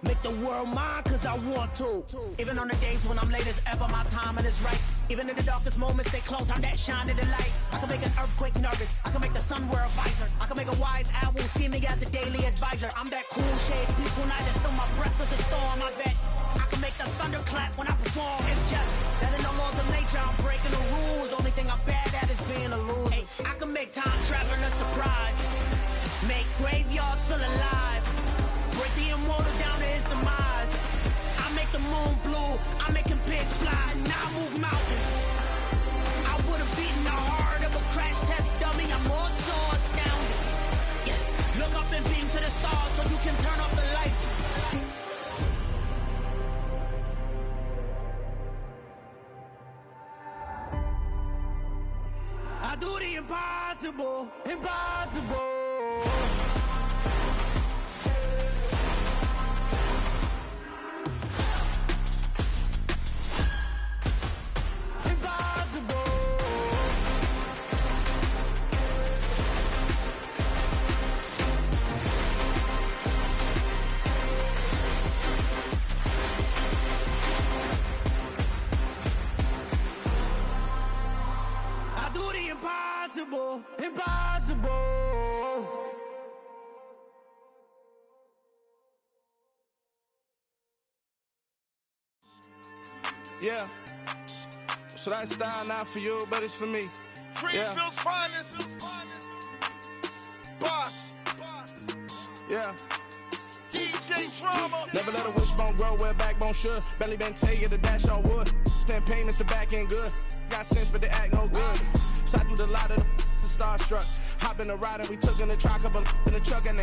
Make the world mine cause I want to. Even on the days when I'm late as ever, my timing is right. Even in the darkest moments, stay close, I'm that shine of the light. I can make an earthquake nervous, I can make the sun wear a visor. I can make a wise owl see me as a daily advisor. I'm that cool shade, peaceful night that's still my breath is a storm, I bet. I can make the thunder clap when I perform. It's just that in the laws of nature, I'm breaking the rules. Only thing I'm bad at is being a loser. Hey, I can make time traveling a surprise. Make graveyards feel alive. Break the immortal down to his demise. I make the moon blue. I'm making pigs fly. Now I move mountains. I would have beaten the heart of a crash test dummy. I'm more so astounded. Yeah. Look up and beam to the stars so you can turn off the lights. I do the impossible, impossible. Impossible, impossible. Yeah. So that style not for you, but it's for me. Greenfield's finest. Boss. Yeah. DJ Drama. Never let a wishbone grow where backbone should. Belly been taking the dash all wood. 10 payments, the back end good. Got sense, but they act no good. Side through the lot of the starstruck. Hop in the ride and we took in the truck, couple in the truck, and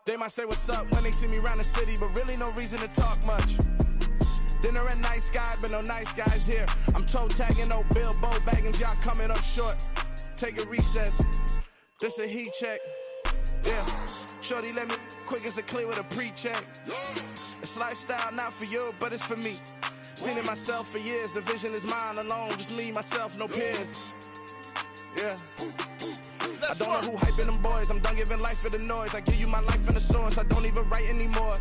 they might say what's up when they see me around the city, but really no reason to talk much. Dinner at Nice Guy, but no nice guys here. I'm toe tagging, no Bilbo Baggins, y'all coming up short. Take a recess. This a heat check. Yeah. Shorty let me quick as a clear with a pre-check. It's lifestyle not for you, but it's for me. Seen it myself for years. The vision is mine alone. Just me, myself, no peers. Yeah. I don't know who hyping them boys. I'm done giving life for the noise. I give you my life in the source. I don't even write anymore.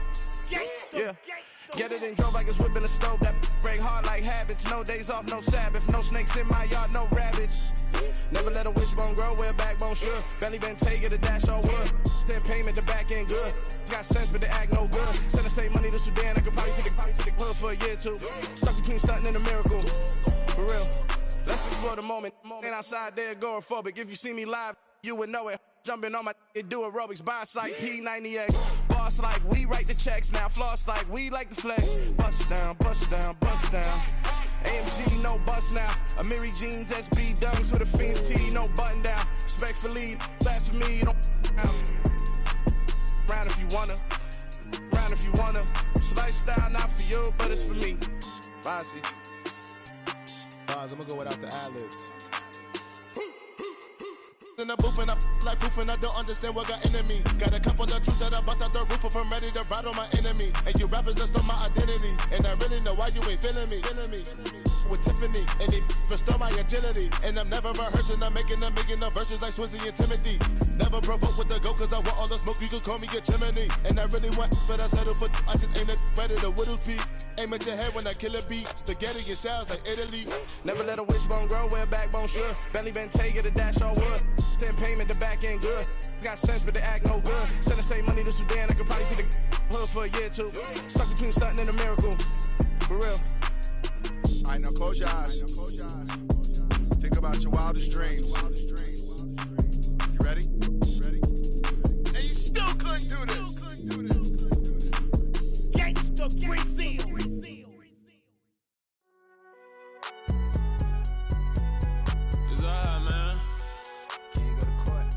Yeah. Get it and drove like it's whipping the stove. That break hard like habits. No days off, no Sabbath. No snakes in my yard, no rabbits. Never let a wishbone grow where backbone should. Belly been taking the dash all wood. 10 payment, the back end good. Got sense, but they act no good. Send the same money to Sudan. I could probably take the hood for a year or two. Stuck between stunting and a miracle. For real. Let's explore the moment. Ain't outside there agoraphobic. If you see me live, you would know it. Jumping on my do aerobics. Boss like P90X. Boss like we write the checks now. Floss like we like the flex. Bust down, bust down, bust down. AMG, no bust now. Amiri jeans, SB dunks with a Fiends T, no button down. Respectfully, that's for me, don't round if you wanna. Round if you wanna. It's lifestyle not for you, but it's for me. Bossy. I'm gonna go without the ad-libs. In the booth and I like proof and I don't understand what got into me. Got a couple of truths that I bust out the roof if I'm ready to ride on my enemy. And you rappers just stole my identity. And I really know why you ain't feeling me. With Tiffany, and they restore my agility. And I'm never rehearsing, I'm making the verses like Swizzy and Timothy. Never provoke with the go, cause I want all the smoke, you can call me a chimney. And I really want, but I settle for, I just ain't ready to Whittles Peak. Aim at your head when I kill a beat. Spaghetti and shells like Italy. Never let a wishbone grow where backbone should. Belly been taking the dash all wood. 10 payment, the back end good. Got sense, but they act no good. Send the same money to Sudan, I could probably take the hood for a year or two. Stuck between stunting and a miracle. For real. Alright, now close your eyes. Think about your wildest dreams. You ready? And you still couldn't do this. Gangsta Brazil. It's alright, man. Can you go to court?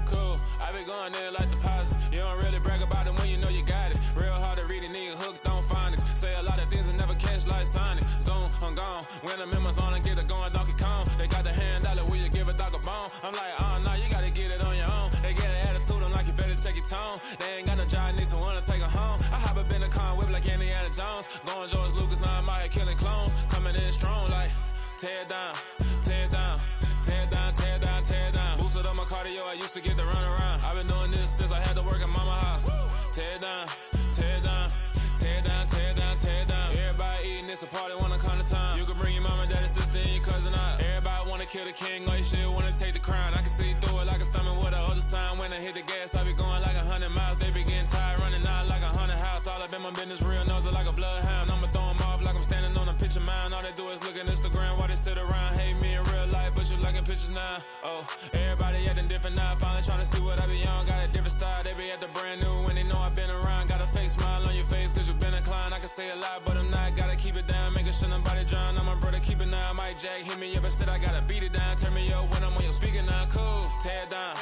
Cool. I be going there like the positive. You don't really brag about it when you know you got it. Real hard to read a nigga hooked on phonics. Say a lot of things and never catch like Sonic. Zone, I'm gone. When I'm in my zone, I get it going Donkey Kong. They got the hand dollar, will you give a dog a bone? I'm like, oh no, you gotta get it on your own. They get an attitude, I'm like, you better check your tone. They ain't got no job, need someone to take her home. I hop up in the car, whip like Indiana Jones. Going George Lucas, now I'm out here killing clones. Coming in strong like, tear down, tear down, tear down, tear down, tear down. Boosted up my cardio, I used to get to run around. I've been doing this since I had to work at mama house. Tear down, tear down, tear down, tear down, tear down. Everybody eating, it's a party, wanna come to time. You can bring your mama, daddy, sister, and your cousin out. Everybody wanna kill the king, or you shit wanna take the crown. I can see through it like a stomach with a other sign. When I hit the gas, I be going like 100 miles. They be getting tired, running out like 100 house. All up in my business, real nose like a bloodhound. I'ma throw them off like I'm standing on a picture mound. All they do is look at Instagram while they sit around. Hate me in real life, but you liking pictures now. Oh, everybody acting different now. Finally trying to see what I be on. Got a different style, they be at the brand new when they know I've been around. Got a fake smile on your face, cause you been inclined. I can say a lot, but I'm not. Gotta keep it down, making sure nobody drown. I'm my brother, keep it now. Mike Jack hit me up and said I gotta beat it down. Turn me up when I'm on your speaker now. Cool, tear down,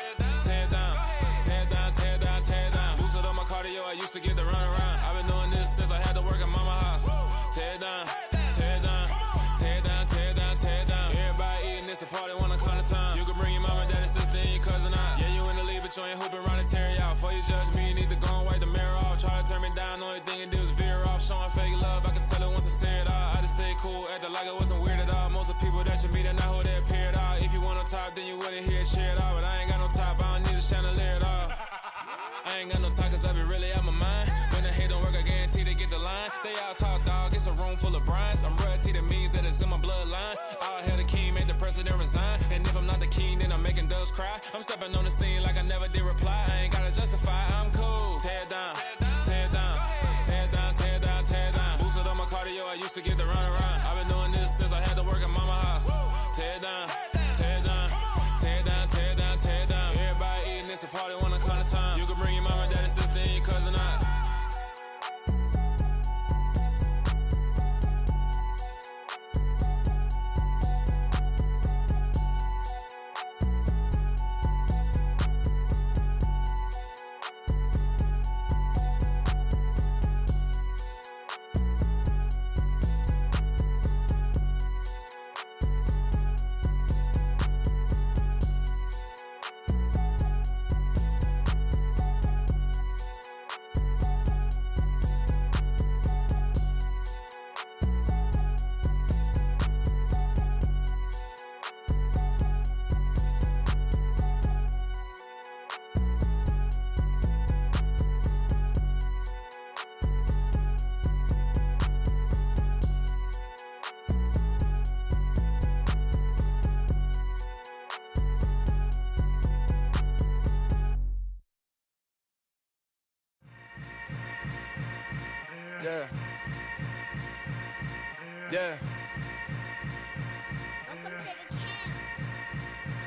tear down, tear down, tear down, tear down. Boosted up my cardio, I used to get to run around. I've been doing this since I had to work at mama house. Tear down, tear down, tear down, tear down, tear down. Everybody eating, it's a party, wanna come to time. You can bring your mama, daddy, sister, and your cousin out. Yeah, you in the lead, but you ain't hooping around and tear out. Before you judge me, you need to go and wipe the mirror off. Try to turn me down, only thing you do is veer off. Showing fake love, I can tell it once I say it all. I just stay cool, acting like it wasn't weird at all. Most of the people that you meet are not who they appear at all. If you want on top, then you wouldn't hear it cheer at all. But I ain't got no top, I don't need a chandelier at all. I ain't got no talk, cause I be really out my mind. When the hate don't work, I guarantee they get the line. They all talk, dog, it's a room full of brines. I'm royalty, that means that it's in my bloodline. All hell the king, made the president resign. And if I'm not the king, then I'm making doves cry. I'm stepping on the scene like I never did reply. I ain't gotta justify, I'm cool. Tear down, tear down, tear down, tear down, tear down. Boosted up my cardio, I Yeah. Yeah.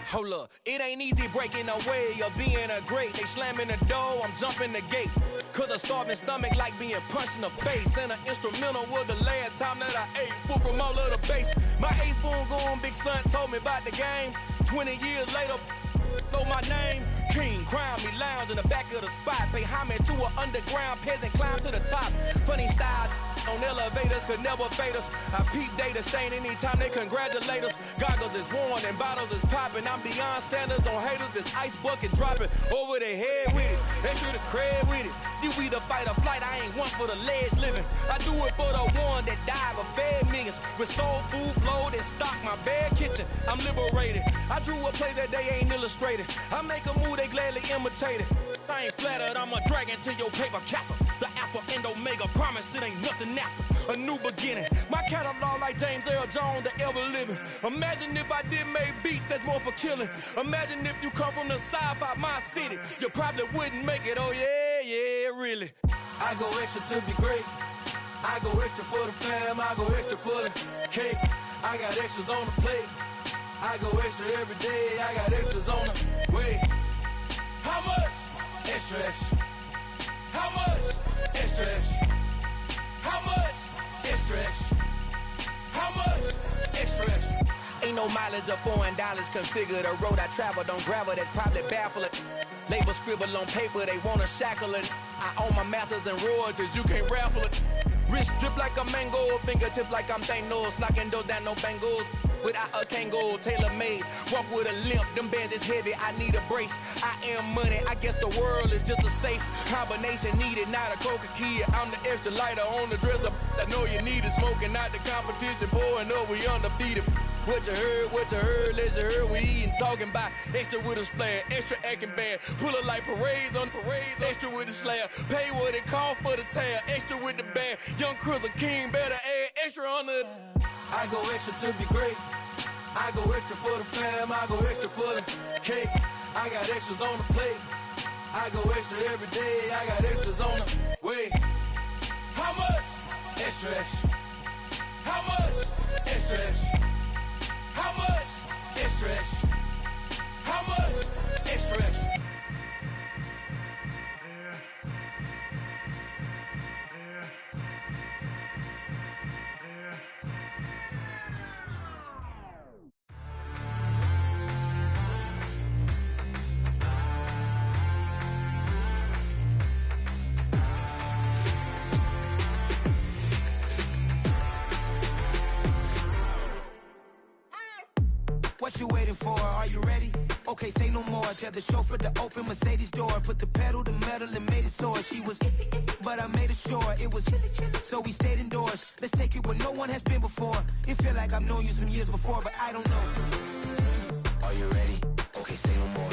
Hold up, it ain't easy breaking away or being a great. They slamming the door, I'm jumping the gate. Cause a starving stomach like being punched in the face. And an instrumental was the last time that I ate. Food from all of the bass. My ace boom goon, big son told me about the game. 20 years later, know my name. King, crown me, lounge in the back of the spot. Pay homage to an underground peasant, climb to the top. Funny style on elevators could never fade us. I peep data stain anytime they congratulate us. Goggles is worn and bottles is popping. I'm Deion Sanders on haters, this ice bucket dropping over their head with it. They should have cred with it. You either fight or flight, I ain't one for the ledge living. I do it for the one that died but fed millions. With soul food flowed and stocked my bad kitchen. I'm liberated. I drew a play that they ain't illustrated. I make a move, they gladly imitate it. I ain't flattered, I'm a dragon to your paper castle. The Alpha and Omega, promise it ain't nothing after. A new beginning. My catalog like James Earl Jones, the ever living. Imagine if I did make beats that's more for killing. Imagine if you come from the sci-fi, my city. You probably wouldn't make it, oh yeah, really. I go extra to be great. I go extra for the fam, I go extra for the cake. I got extras on the plate. I go extra every day, I got extras on the way. How much? Extra, extra. How much? Extra, extra. How much? Extra, extra. How much? Extra, extra. Ain't no mileage of $4 configure the road I travel. Don't gravel, that probably baffle it. Label scribble on paper, they wanna shackle it. I own my masters and royalties, you can't raffle it. Wrist drip like a mango, fingertips like I'm Thanos. Knocking those down, no bangles. Without a Kangol, tailor-made. Walk with a limp, them bands is heavy, I need a brace. I am money, I guess the world is just a safe combination needed, not a coca key. I'm the extra lighter on the dresser. I know you need it, smoking out the competition, pouring up, we undefeated. What you heard, let's heard, we eating, talking about extra with a splash, extra acting bad. Pull it like parades on parades, extra with the slab. Pay what it cost for the tab, extra with the bag. Young Crizzle King, better add extra on the. I go extra to be great. I go extra for the fam, I go extra for the cake. I got extras on the plate. I go extra every day, I got extras on the way. How much? Extra, extra. How much? Extra, extra. How much? Extra, extra. How much? Extra, extra. What you waiting for? Are you ready? Okay, say no more. Tell the chauffeur to open Mercedes door. Put the pedal to metal and made it soar. She was, but I made it sure it was. So we stayed indoors. Let's take it where no one has been before. It feel like I've known you some years before, but I don't know. Are you ready? Okay, say no more.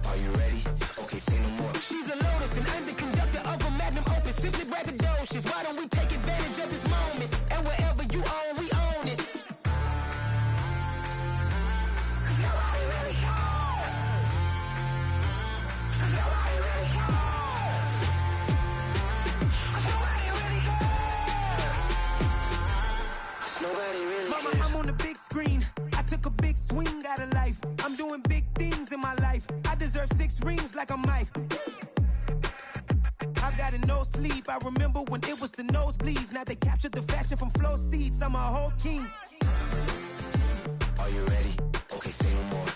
Are you ready? Okay, say no more. She's a Lotus and I'm the conductor of a magnum opus. Simply braggadocious. Why don't we take advantage of this moment? And wherever you own, we own it. Mama, I'm on the big screen. I took a big swing out of life. I'm doing big things in my life. I deserve 6 rings like I'm Mike. I've got no sleep. I remember when it was the nosebleeds. Now they captured the fashion from flow seats. I'm a whole king. Are you ready? Okay, say no more.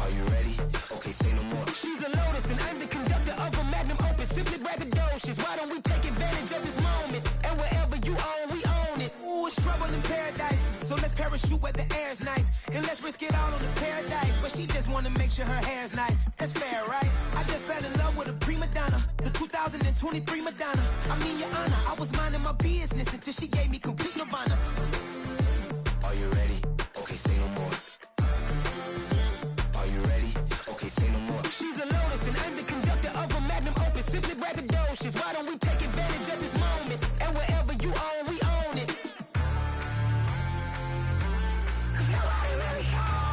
Are you ready? Okay, say no more. She's a Lotus and I'm the conductor of a magnum opus. Simply braggadocious. Why don't we take advantage of this moment? And wherever you own, we own it. Ooh, it's trouble in paradise. So let's parachute where the air's nice. And let's risk it all on the paradise. But she just wanna make sure her hair's nice. That's fair, right? I just fell in love with a prima donna. The 2023 Madonna. I mean, your honor, I was minding my business until she gave me complete nirvana. Are you ready? Okay, say no more. Are you ready? Okay, say no more. She's a Lotus and I'm the conductor of a magnum opus. Simply braggadocious. Why don't we take advantage of this moment? And wherever you own, we own it. Nobody really cares.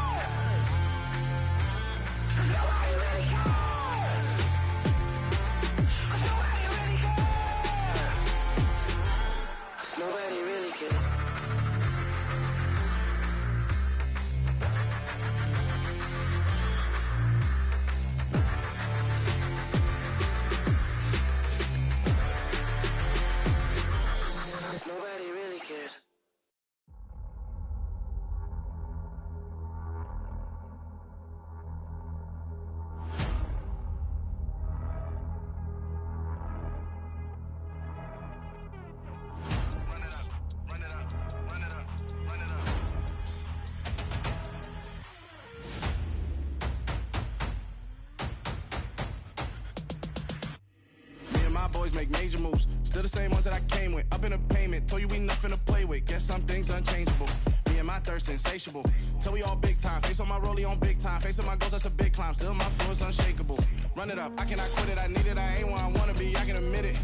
my boys make major moves. Still the same ones that I came with. Up in a payment, told you we nothing to play with. Guess some things unchangeable. Me and my thirst insatiable. Till we all big time. Face on my rollie on big time. Facing my goals, that's a big climb. Still my flow is unshakable. Run it up, I cannot quit it. I need it, I ain't where I wanna be, I can admit it.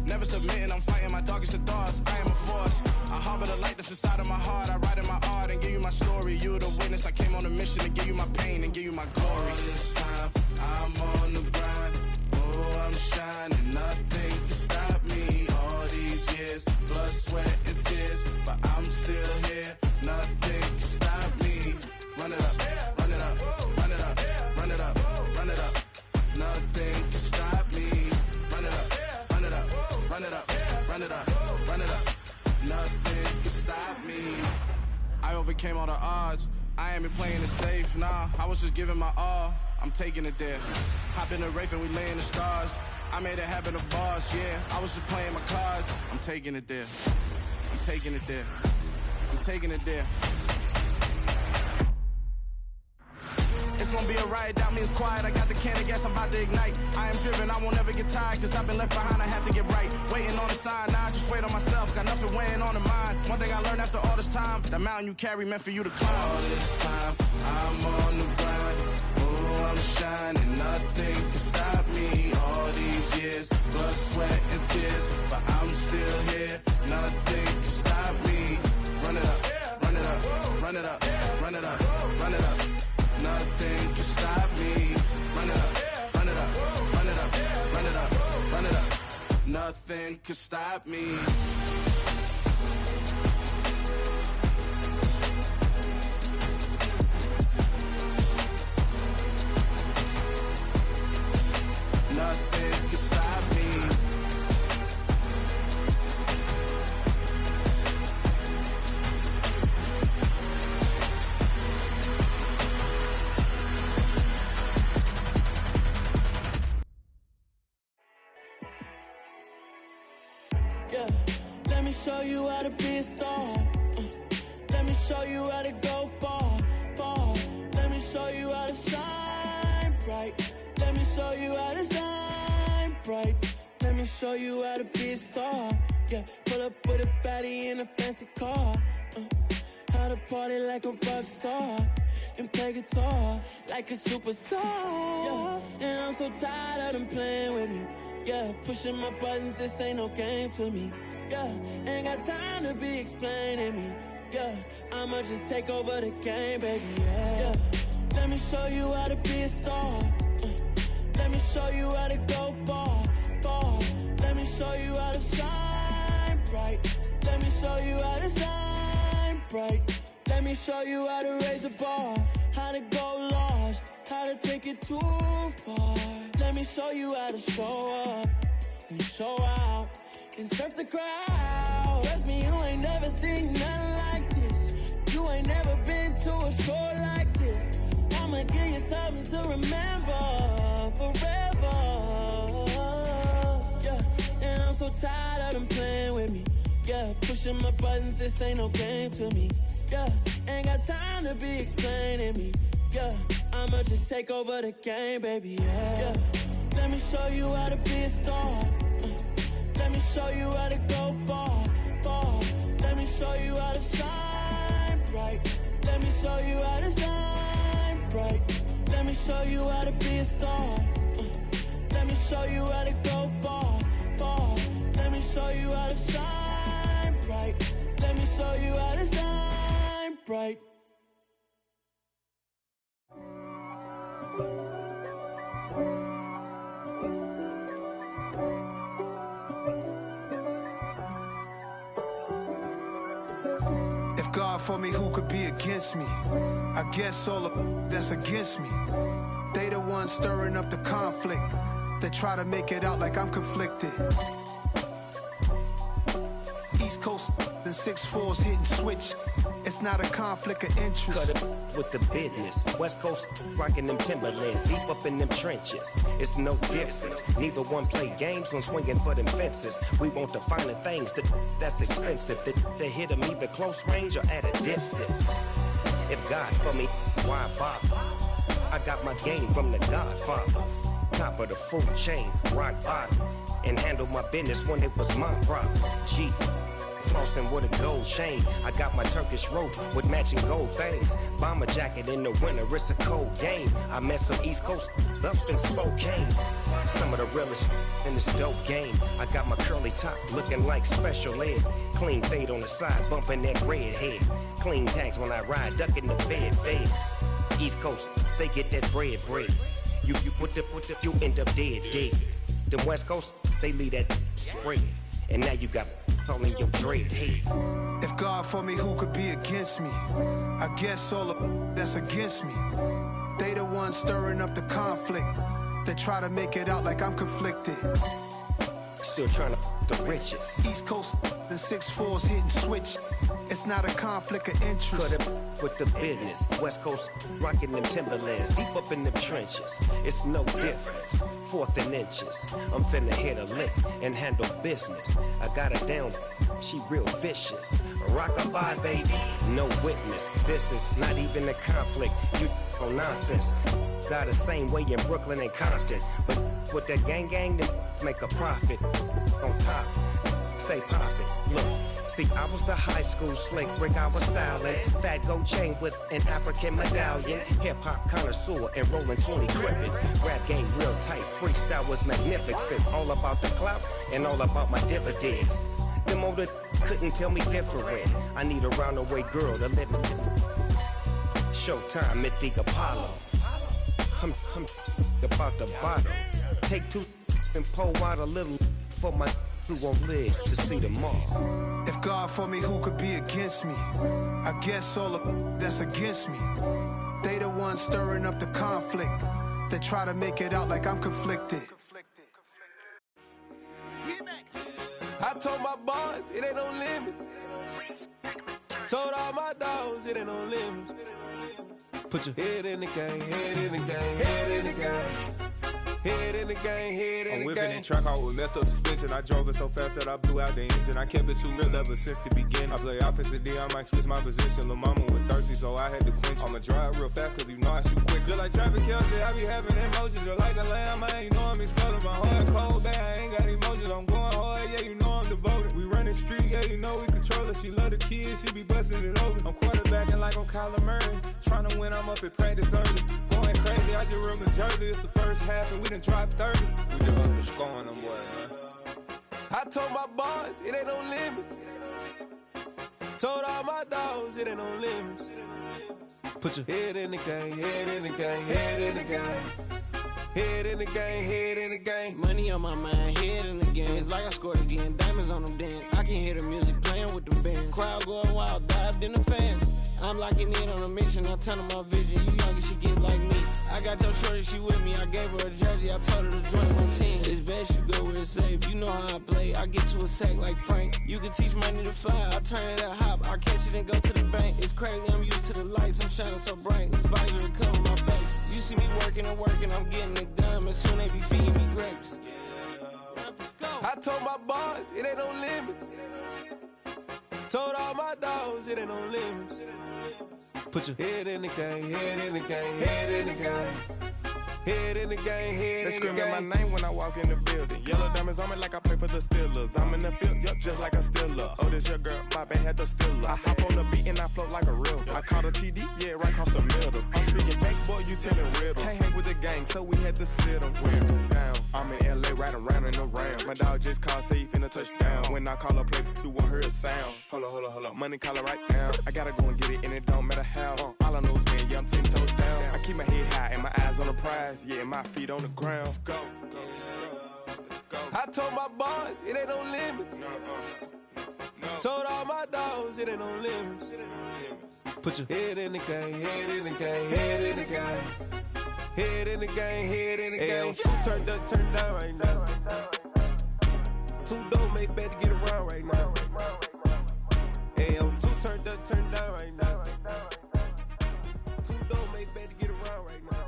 Never submitting, I'm fighting my darkest of thoughts. I am a force. I harbor the light that's inside of my heart. I write in my art and give you my story. You the witness. I came on a mission to give you my pain and give you my glory. All this time, I'm on the grind. Oh, I'm shining. Nothing can stop me. All these years, blood, sweat, and tears. But I'm still here. Nothing can stop me. Run it up, run it up, run it up, run it up, run it up. Nothing can stop me. Run it up, run it up, run it up, run it up, run it up. Nothing can stop me. I overcame all the odds. I ain't been playing it safe, nah. I was just giving my all. I'm taking it there. Hop in the Wraith and we lay in the stars. I made it happen to boss, yeah. I was just playing my cards. I'm taking it there. I'm taking it there. I'm taking it there. It's gonna be a riot, doubt me it's quiet. I got the can of gas, I'm about to ignite. I am driven, I won't never get tired, cause I've been left behind, I have to get right. Waiting on the sign, now I just wait on myself. Got nothing weighing on the mind. One thing I learned after all this time, that mountain you carry meant for you to climb. All this time, I'm on the grind. Oh, I'm shining, nothing can stop me. All these years, blood, sweat, and tears. But I'm still here, nothing can stop me. Run it up, run it up, run it up, run it up, run it up. Nothing can stop me. Run it up, run it up, run it up, run it up, run it up. Nothing can stop me. Nothing can stop me. Yeah, let me show you how to be a star. Let me show you how to go far, far. Let me show you how to shine bright. Let me show you how to shine bright. Let me show you how to be a star. Yeah, pull up with a baddie in a fancy car. How to party like a rock star and play guitar like a superstar. Yeah, and I'm so tired of them playing with me. Yeah, pushing my buttons, this ain't no game to me. Yeah, ain't got time to be explaining me. Yeah, I'ma just take over the game, baby. Yeah, let me show you how to be a star. Let me show you how to go far, far. Let me show you how to shine bright. Let me show you how to shine bright. Let me show you how to raise a bar, how to go large, how to take it too far. Let me show you how to show up and show out and surf the crowd. Trust me, you ain't never seen nothing like this. You ain't never been to a show like this. I'ma give you something to remember forever. Yeah, and I'm so tired of them playing with me. Yeah, pushing my buttons, this ain't no game to me. Yeah, ain't got time to be explaining me. Yeah, I'ma just take over the game, baby. Yeah, let me show you how to be a star. Let me show you how to go far, far. Let me show you how to shine bright. Let me show you how to shine bright. Let me show you how to be a star. Let me show you how to go far, far. Let me show you how to shine bright. Let me show you how to shine bright. If God for me, who could be against me? I guess all the that's against me. They the ones stirring up the conflict. They try to make it out like I'm conflicted. East Coast and 6'4's hitting switch. It's not a conflict of interest. Cut it with the business. West Coast rocking them Timberlands, deep up in them trenches. It's no difference. Neither one play games when swinging for them fences. We want the finer things that's expensive. They hit them either close range or at a distance. If God for me, why bother? I got my game from the Godfather. top of the food chain, rock bottom, and handle my business when it was my problem. Jeep, flossing with a gold chain. I got my Turkish rope with matching gold things. Bomber jacket in the winter, it's a cold game. I met some East Coast up in Spokane. Some of the realest in this dope game. I got my curly top looking like special ed. Clean fade on the side, bumping that red head. Clean tags when I ride, ducking the feds. East Coast, they get that bread. You you end up dead. Them West Coast, they leave that spread. And now you got all in your dread head. If God for me, who could be against me? I guess all of that's against me. They the ones stirring up the conflict. They try to make it out like I'm conflicted. Still trying to the riches. East Coast, the 6'4s hitting switch. It's not a conflict of interest. Cut it with the business. West Coast rocking them Timberlands, deep up in them trenches. It's no difference. 4th and inches. I'm finna hit a lick and handle business. I got her down, she real vicious. Rock-a-bye, baby, no witness. This is not even a conflict. You on nonsense. Got the same way in Brooklyn and Compton. But with that gang, then make a profit. On top, stay poppin'. Look. See, I was the high school slick Rick, I was styling. Fat gold chain with an African medallion. Hip-hop connoisseur and rolling 20 gripping. Rap game real tight, freestyle was magnificent. All about the clout and all about my dividends. Them older couldn't tell me different. I need a round-the-way girl to live in. Showtime at the Apollo. I'm about the bottle. Take 2 and pour out a little for my who won't live to see tomorrow. If God for me, who could be against me? I guess all of that's against me. They the ones stirring up the conflict. They try to make it out like I'm conflicted. I told my boys, it ain't no limits. Told all my dogs, it ain't no limits. Put your head in the game, head in the game, head in the game. Head in the game, head in the game. I'm whipping and track out with messed up suspension. I drove it so fast that I blew out the engine. I kept it too real ever since the beginning. I play offensive D, I might switch my position. Lil' mama was thirsty, so I had to quench. I'ma drive real fast, cause you know I shoot quick. Just like traffic Kelsey, I be having emotions. Just like a lamb, man, you know I'm exploding. My heart cold, bad, I ain't got emotions. I'm going hard, yeah, you know I'm devoted. We running streets, yeah, you know we control it. She love the kids, she be busting it over. I'm quarterbacking like I'm Kyler Murray. Trying to win, I'm up at practice early. Going crazy, I just real New Jersey. It's the first half and we done dropped 30. We just up to scoring them, boy, man. I told my boys, it ain't no limits. Told all my dogs, it ain't no limits. Put your head in the game, head in the game, head in the game. Head in the game, head in the game. Money on my mind, head in the game. It's like I scored again, diamonds on them dance. I can hear the music playing with them bands. Crowd going wild, dived in the fans. I'm locking in on a mission, I tell her my vision. You younger, she get like me. I got your shorty, she with me. I gave her a jersey, I told her to join my team. It's best you go where it's safe. You know how I play. I get to a sack like Frank. You can teach money to fly. I turn it at hop. I catch it and go to the bank. It's crazy, I'm used to the lights. I'm shining so bright. This visor cover my face. You see me working and working, I'm getting it done. And soon they be feeding me grapes. I told my boys, it ain't no limits. Told all my dogs, it ain't no limits. Put your head in the game, head in the game, head in the game. Head in the game, head they in the game. They screaming my name when I walk in the building. Yellow diamonds on me like I play for the Steelers. I'm in the field, yup, just like a Steeler. Oh, this your girl, my band had the Steeler. I hop on the beat and I float like a real. I caught a TD, yeah, right across the middle. I'm speaking facts, boy, you telling riddles. Can't hang with the gang, so we had to sit them down. I'm in LA, riding around and around. My dog just called, say he finna touchdown. When I call a play, you won't hear a sound. Hold up, money caller right now. I gotta go and get it, and it don't matter how. All I know is, man, yeah, I'm 10 toes down. I keep my head high and my eyes on the prize. Yeah, my feet on the ground. Let's go. I told my boys, it ain't no limits. Told all my dogs, it ain't no limits. Put your head in the game, head in the game, head in the game. Head in the game, head in the game. Two turned up, turned down right now. Two dope make better get around right now. Two turned up, turned down right now. Two dope make better get around right now.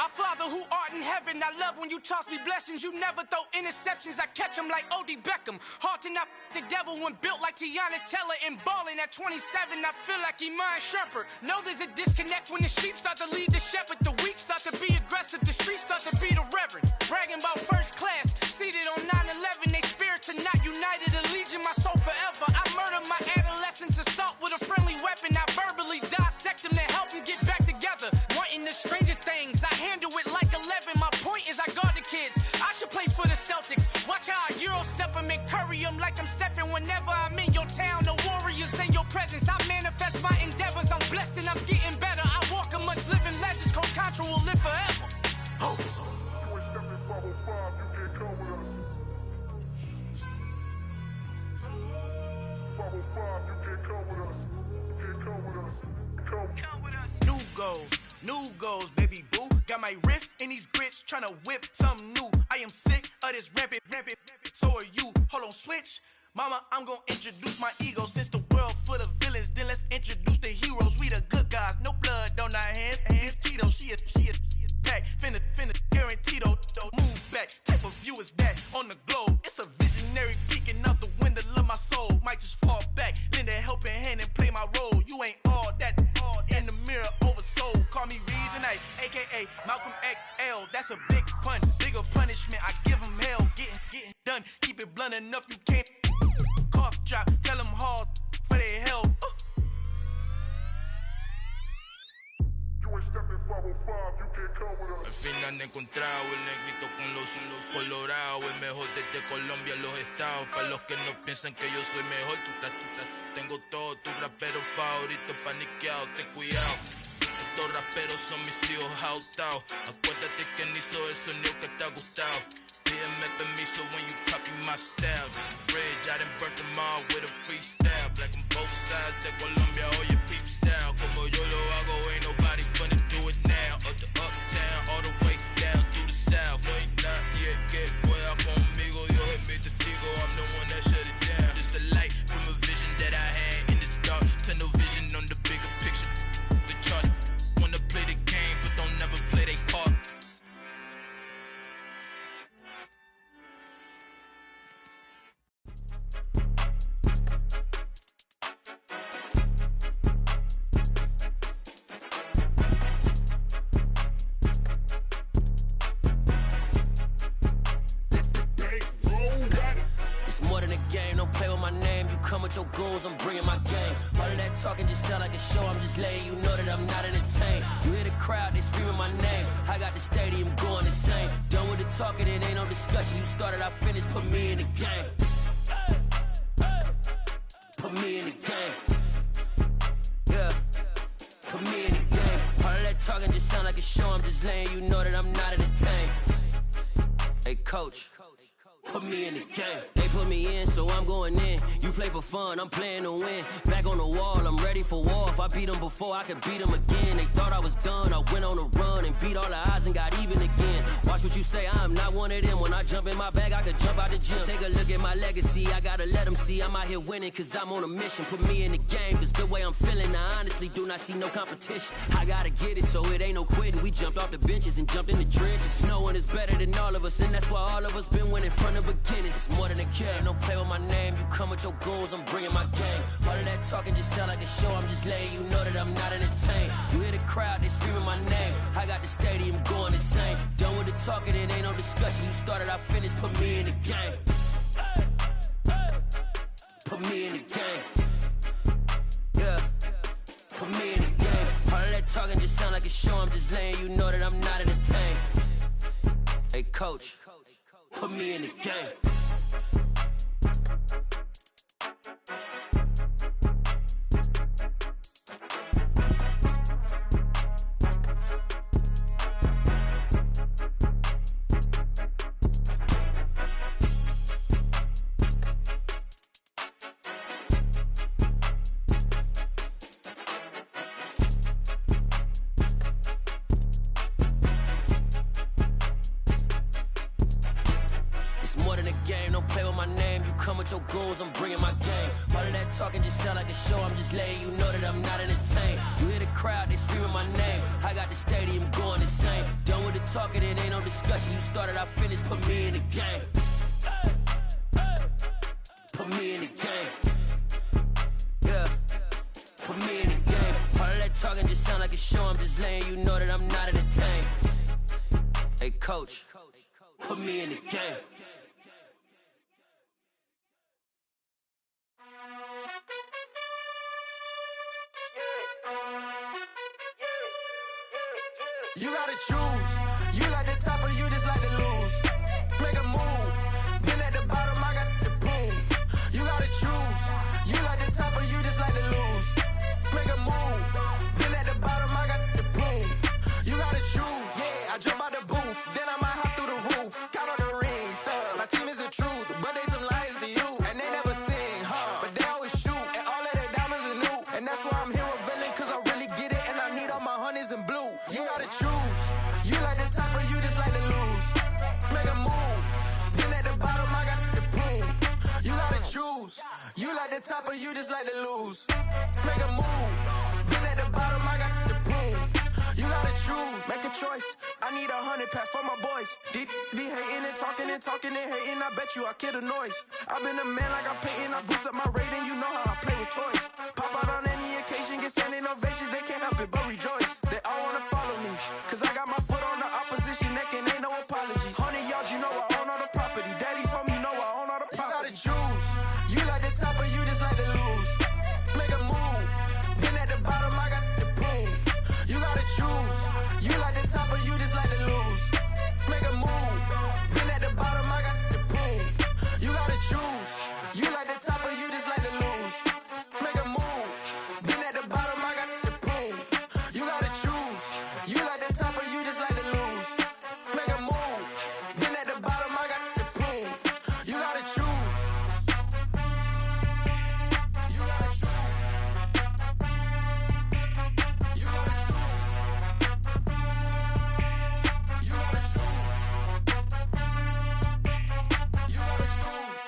I Our Father who art in heaven, I love when you toss me blessings. You never throw interceptions, I catch them like O.D. Beckham. Hard to not the devil when built like Tiana Teller and balling at 27. I feel like Iman Shumpert. Know there's a disconnect when the sheep start to lead the shepherd. The weak start to be aggressive, the streets start to be the reverend. Bragging about first class, seated on 9/11. They spirits are not united, a legion, my soul forever. I murder my adolescence, assault with a friendly weapon. I verbally dissect them to help them get back together. Wanting the stranger things, I handle it like 11. My point is I guard the kids. I should play for the Celtics. Watch how I Euro step them and curry them like I'm Stephen. Whenever I'm in your town, the Warriors in your presence. I manifest my endeavors. I'm blessed and I'm getting better. I walk amongst living legends. Coach Contra will live forever. Oh. New goals, baby boo. Got my wrist in these grits, tryna whip something new. I am sick of this rampant. So are you. Hold on, switch. Mama, I'm gonna introduce my ego. Since the world full of villains, then let's introduce the heroes. We the good guys, no blood on our hands. Hands Tito, she is back. Finna, guaranteed. Move back. Type of view is that on the globe? It's a visionary peeking out the window of my soul. Might just fall back, lend a helping hand and play my role. You ain't all that in the mirror oversold. Call me Reason A, aka Malcolm XL. That's a big pun, bigger punishment. I give him hell, getting done. Keep it blunt enough, you can't cough drop. Tell them hard for their health. Al fin han encontrado el negrito con los colorados. El mejor desde Colombia a los estados. Para los que no piensan que yo soy mejor, tengo todo, tus raperos favoritos paniqueados, ten cuidado. Estos raperos son mis hijos autados. Acuérdate quién hizo el sonido que te ha gustado. Pídeme permiso when you copy my style. This bridge, I done burnt them all with a freestyle. Black on both sides de Colombia, oye peep style. Como yo lo hago, ain't nobody finna do it now. Up to uptown, all the way down through the south. No hay nadie que pueda conmigo, Dios es mi testigo. I'm the one that shut it down. Just the light from a vision that I had in the dark. Tunnel vision on the bigger picture. The charts wanna play the game, but don't never play their part. Come with your goons, I'm bringing my game. All of that talking just sound like a show. I'm just letting you know that I'm not entertained. You hear the crowd, they screaming my name. I got the stadium going insane. Done with the talking, it ain't no discussion. You started, I finished, put me in the game. Put me in the game. Yeah, put me in the game. All of that talking just sound like a show. I'm just letting you know that I'm not entertained. Hey, coach. Put me in the game. They put me in, so I'm going in. You play for fun, I'm playing to win. Back on the wall, I'm ready for war. If I beat them before, I could beat them again. They thought I was done, I went on a run and beat all the odds and got even again. Watch what you say, I'm not one of them. When I jump in my bag, I could jump out the gym. Take a look at my legacy, I gotta let them see I'm out here winning, cause I'm on a mission. Put me in the game, cause the way I'm feeling, I honestly do not see no competition. I gotta get it, so it ain't no quitting. We jumped off the benches and jumped in the trenches. No one is better than all of us, and that's why all of us been winning from the beginning. It's more than a game, don't play with my name. You come with your goons, I'm bringing my game. All of that talking just sound like a show. I'm just letting you know that I'm not entertained. You hear the crowd, they screaming my name. I got the stadium going insane. Done with the talking, it ain't no discussion. You started, I finished, put me in the game. Put me in the game. Yeah, put me in the game. All of that talking just sound like a show. I'm just letting you know that I'm not entertained. Hey, coach. Put me in the game. Your goons, I'm bringing my game. All of that talking just sound like a show. I'm just letting you know that I'm not entertained. You hear the crowd, they screaming my name. I got the stadium going insane. Done with the the talking, it ain't no discussion. You started, I finished, put me in the game. Put me in the game. Yeah, put me in the game. All of that talking just sound like a show. I'm just letting you know that I'm not entertained. Hey, coach, put me in the game. You gotta choose. You like the top or you just like to lose. Make a move. Been at the bottom, I got the proof. You gotta choose. You like the top or you just like to lose. Make a move. Been at the bottom, I got the proof. You gotta choose. Yeah, I jump out the booth. Then I might hop through the roof. Count all the rings. My team is the truth, but they some liars to you. And they never sing, but they always shoot. And all of their diamonds are new. And that's why I'm here revealing, cause I really get it. And I need all my honeys in blue. You gotta choose. You like the top or you just like to lose. Make a move. Been at the bottom, I got the proof. You gotta choose. You like the top or you just like to lose. Make a move. Been at the bottom, I got the proof. You gotta choose. Make a choice. I need 100 pack for my boys. Be hating and talking and talking and hating. I bet you I kill the noise. I've been a man like I'm Peyton. I boost up my rating. You know how I play with toys. Pop out on any occasion, get standing ovations. They can't help it but rejoice. They all wanna follow me, cause I got my foot on the opposition neck and ain't no apologies. 100 yards, you know I own all the property. Daddy's home, you know I own all the property. You gotta choose. You like the top or you just like to lose. Make a move. Been at the bottom, I got the proof. You gotta choose. You like the top or you just like to lose. Make a move. Been at the bottom, I got the proof. You gotta choose. You like the top or you just like to lose. Make a move. Been at the bottom, I got the proof. You gotta choose. You like the top or you just like to lose. Make a move. Been at the bottom, I got the proof. You gotta choose. You gotta choose. You gotta choose. You gotta choose. You gotta choose.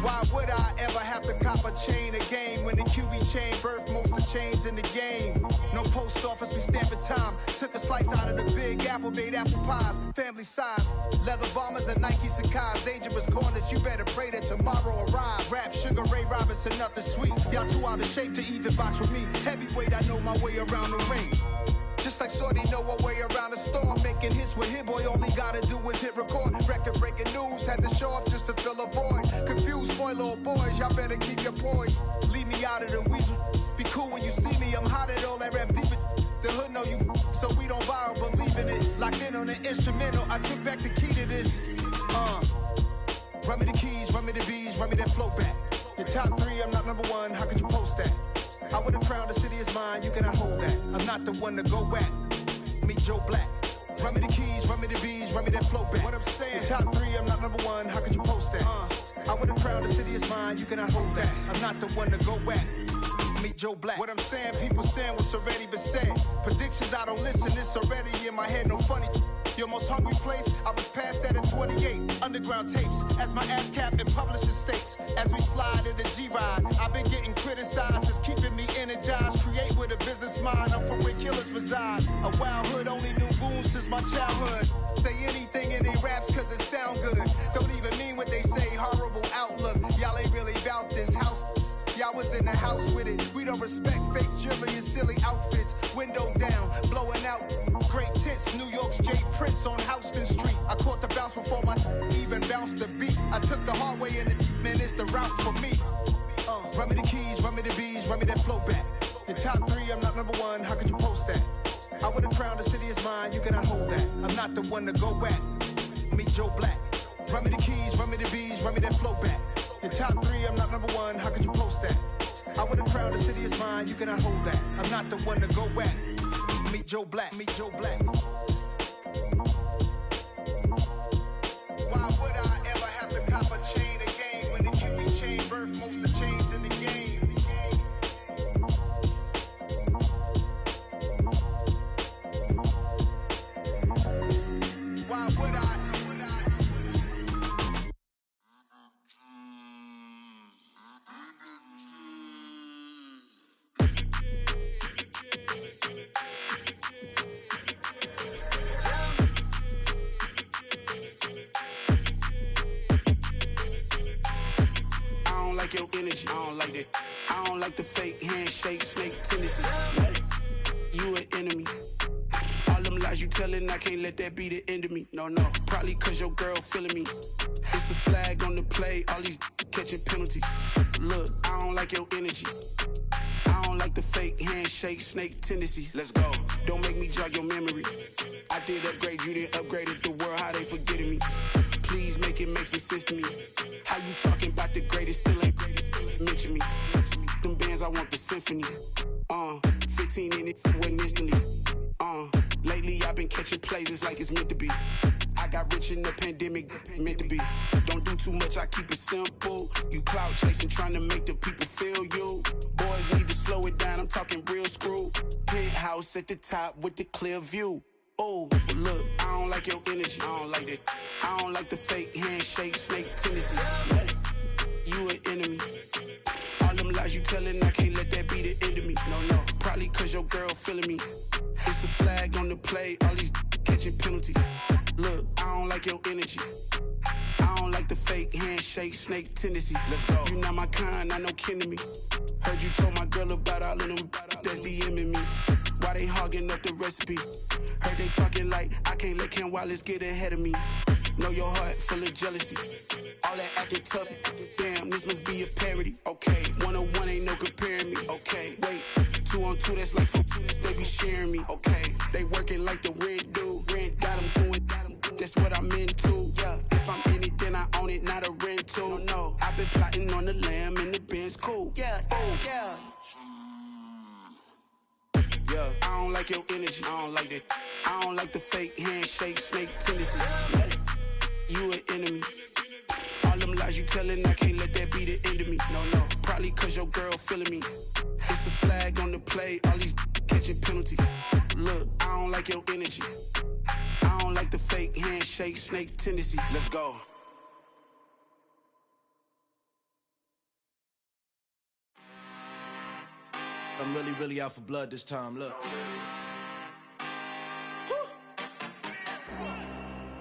Why would I ever have to cop a chain again when the QB chain birthed most of the chains in the game? No post office, we stamping time. Took a slice out of the big apple, made apple pies, family size. Leather bombers and Nike Sacai's. Dangerous corners, you better pray that tomorrow arrives. Rap Sugar Ray Robinson, nothing sweet. Y'all too out of shape to even box with me. Heavyweight, I know my way around the ring. Just like Shorty know her way around the storm. Making hits with Hit Boy, all he gotta do is hit record. Record breaking news, had to show up just to fill a void. Confused boy, little boys, y'all better keep your poise. Leave me out of the weasel. Be cool when you see me, I'm hot at all that rap deep. The hood know you, so we don't borrow, believe in it. Locked in on the instrumental, I took back the key to this. Run me the keys, run me the bees, run me that flow back. Your top 3, I'm not number 1, how could you post that? I would've crowned the city is mine, you cannot hold that. I'm not the one to go back. Meet Joe Black. Run me the keys, run me the bees, run me that flow back. What I'm saying, your top 3, I'm not number 1, how could you post that? I would've crowned the city is mine, you cannot hold that. I'm not the one to go back. Meet Joe Black. What I'm saying, people saying what's already been said. Predictions, I don't listen, it's already in my head, no funny. Your most hungry place, I was past that in 28. Underground tapes, as my ass cap in publishing states. As we slide in the G-Ride, I've been getting criticized, it's keeping me energized. Create with a business mind, I'm from where killers reside. A wild hood, only knew goons since my childhood. Say anything in they raps cause it sound good. Don't even mean what they say, horrible outlook. Y'all ain't really about this house. Y'all was in the house with it. We don't respect fake jewelry and silly outfits. Window down, blowing out great tits. New York's J. Prince on Houston Street. I caught the bounce before my even bounced the beat. I took the hard way in it, man, it's the route for me. Run me the keys, run me the bees, run me that flow back. Your top 3, I'm not number 1, how could you post that? I would've crowned the city is mine, you cannot hold that. I'm not the one to go back. Meet Joe Black. Run me the keys, run me the bees, run me that flow back. Your top 3, I'm not number 1, how could you post that? I would've crowned the city is mine, you cannot hold that. I'm not the one to go back. Meet Joe Black, meet Joe Black. Why would I ever have to cop a chain again when the QB chain birthed most of the chains in the game? your energy. I don't like that. I don't like the fake handshake, snake tendency. You an enemy. All them lies you telling, I can't let that be the end of me. No, probably cause your girl feeling me. It's a flag on the play, all these catching penalties. Look, I don't like your energy. I don't like the fake handshake, snake tendency. Let's go. Don't make me jog your memory. I did upgrade, you didn't upgrade it. The world, how they forgetting me. Please make it make some sense to me. How you talking about the greatest, still ain't greatest, still ain't mention me. Them bands, I want the symphony. 15 in it, wasn't instantly. Lately I've been catching plays, it's like it's meant to be. I got rich in the pandemic, meant to be. Don't do too much, I keep it simple. You clout chasing, trying to make the people feel you. Boys need to slow it down, I'm talking real screw. Penthouse at the top with the clear view. Oh, look, I don't like your energy, I don't like that. I don't like the fake handshake, snake tendency. You an enemy. All them lies you telling, I can't let that be the end of me. No, probably cause your girl feeling me. It's a flag on the play, all these catching penalties. Look, I don't like your energy. I don't like the fake handshake, snake tendency. Let's go. You not my kind, I know kin to me. Heard you told my girl about all of them that's DMing me. Why they hogging up the recipe? Heard they talking like I can't let Ken Wallace get ahead of me. Know your heart full of jealousy. All that acting tough, damn, this must be a parody. Okay, 1-on-1 ain't no comparing me. Okay, wait, 2-on-2, that's like 4-2, they be sharing me. Okay, they working like the rent do. Rent got them doing, that's what I'm into. Yeah, if I'm in it, then I own it, not a rental. No, I've been plotting on the lamb and the Benz cool. Yeah, oh, yeah. Yeah, I don't like your energy, I don't like that. I don't like the fake handshake, snake tendency. You an enemy. All them lies you telling, I can't let that be the end of me. No, probably cause your girl feeling me. It's a flag on the play, all these catching penalties. Look, I don't like your energy. I don't like the fake handshake, snake tendency. Let's go. I'm really out for blood this time, look.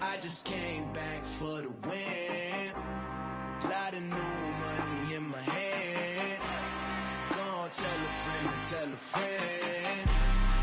I just came back for the win. Lot of new money in my hand. Gonna tell a friend to tell a friend.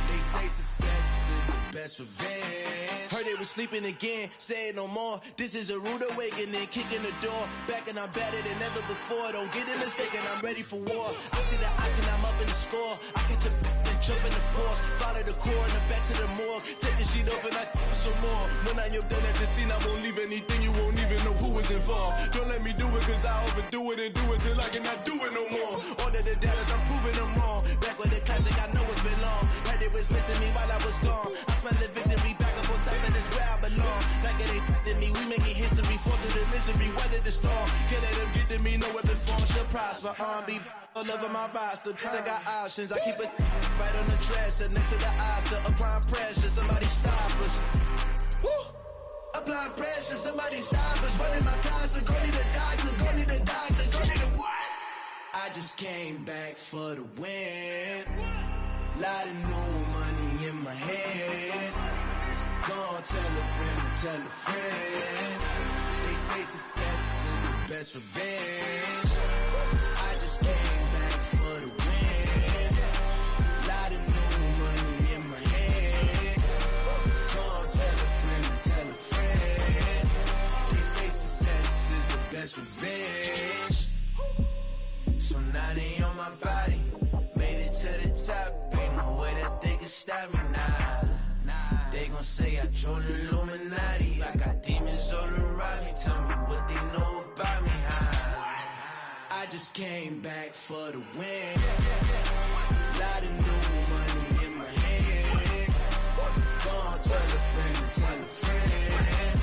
They say success is the best revenge. Heard they was sleeping again, say it no more. This is a rude awakening, kicking the door. Back and I'm better than ever before. Don't get it mistaken, I'm ready for war. I see the option, I'm up in the score. I catch a and jump in the Porsche. Follow the core and the back to the morgue. Take the sheet off and I some more. When I am done at the scene, I won't leave anything. You won't even know who was involved. Don't let me do it cause I overdo it and do it till I cannot do it no more. All of the doubters, I'm proving them wrong. Back with the classic, I know it's been long. Heard they was missing me while I was gone. I smell the victory back up on top and it's where I belong. Like it ain't to me, we making history. Fall through the misery, weather the storm. Can't let them get to me, no weapon form should prosper. Be all over my roster, I got options. I keep it right on the dresser, next to the Oscar. Applying pressure, somebody stop us. Woo! Applying pressure, somebody stop us. Running my concert, go need a doctor, go need a doctor, go need a what? I just came back for the win. Lot of new money in my head. Gonna tell a friend to tell a friend. They say success is the best revenge. I just came back for the win. Lot of new money in my head. Gonna tell a friend to tell a friend. They say success is the best revenge. So now they on my body. Made it to the top. Ain't no way that they can stop me now. They gon' say I joined the Illuminati. I got demons all around me. Tell me what they know about me, huh? I just came back for the win. Lot of new money in my hand. Gonna tell a friend to tell a friend.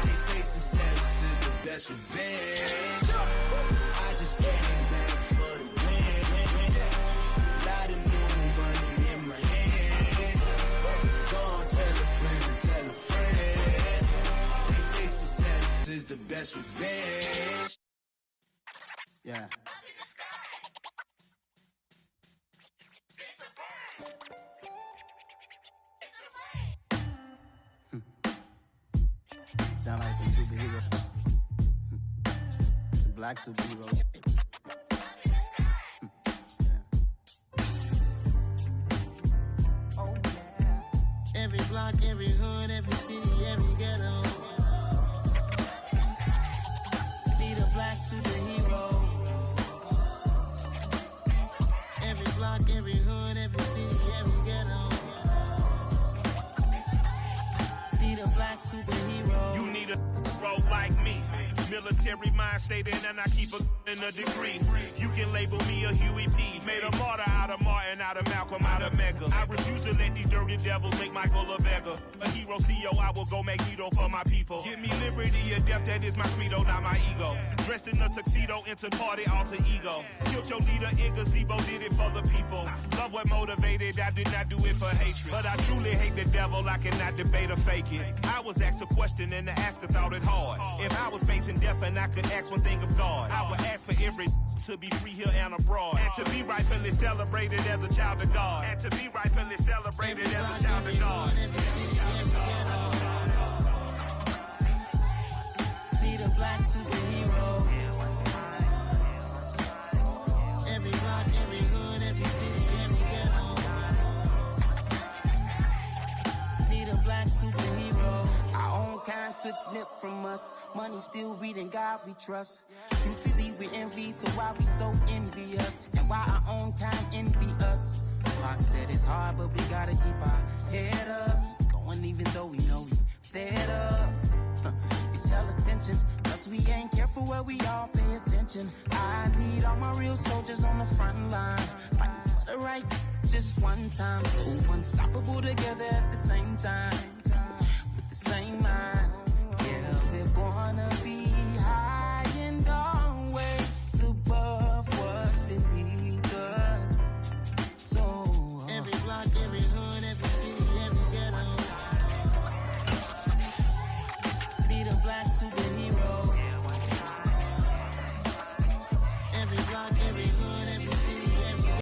They say success is the best revenge. I just came back for the win. Lot of new money in my hand. Gonna tell a friend to tell a friend. They say success is the best revenge. Yeah. Sound like some superhero. Some black superheroes. Every block, every hood, every city, every ghetto. Need a black superhero. Every block, every hood, every city, every ghetto. Need a black superhero. You need a bro like me. Military mind stated, and I keep in a degree. You can label me a Huey P. Made a martyr out of Martin, out of Malcolm, out of Mega. I refuse to let these dirty devils make Michael a beggar. A hero CEO, I will go Magneto for my people. Give me liberty or death, that is my credo, not my ego. Dressed in a tuxedo, into party, alter ego. Killed your leader, in gazebo, did it for the people. Love what motivated, I did not do it for hatred. But I truly hate the devil, I cannot debate or fake it. I was asked a question and the asker thought it hard. If I was facing death and I could ask one thing of God, I would ask for every to be free here and abroad, and to be rightfully celebrated as a child of God, and to be rightfully celebrated as a child of God. Need a black superhero. Every block, every hood, every city, every ghetto. Need a black superhero. Our own kind took nip from us. Money still reading God we trust. Truthfully we envy, so why we so envious? And why our own kind envy us? Block said it's hard, but we gotta keep our head up. Going even though we know we fed up. It's hella tension, cause we ain't careful where we all pay attention. I need all my real soldiers on the front line, fighting for the right just one time. So unstoppable together at the same time, with the same mind.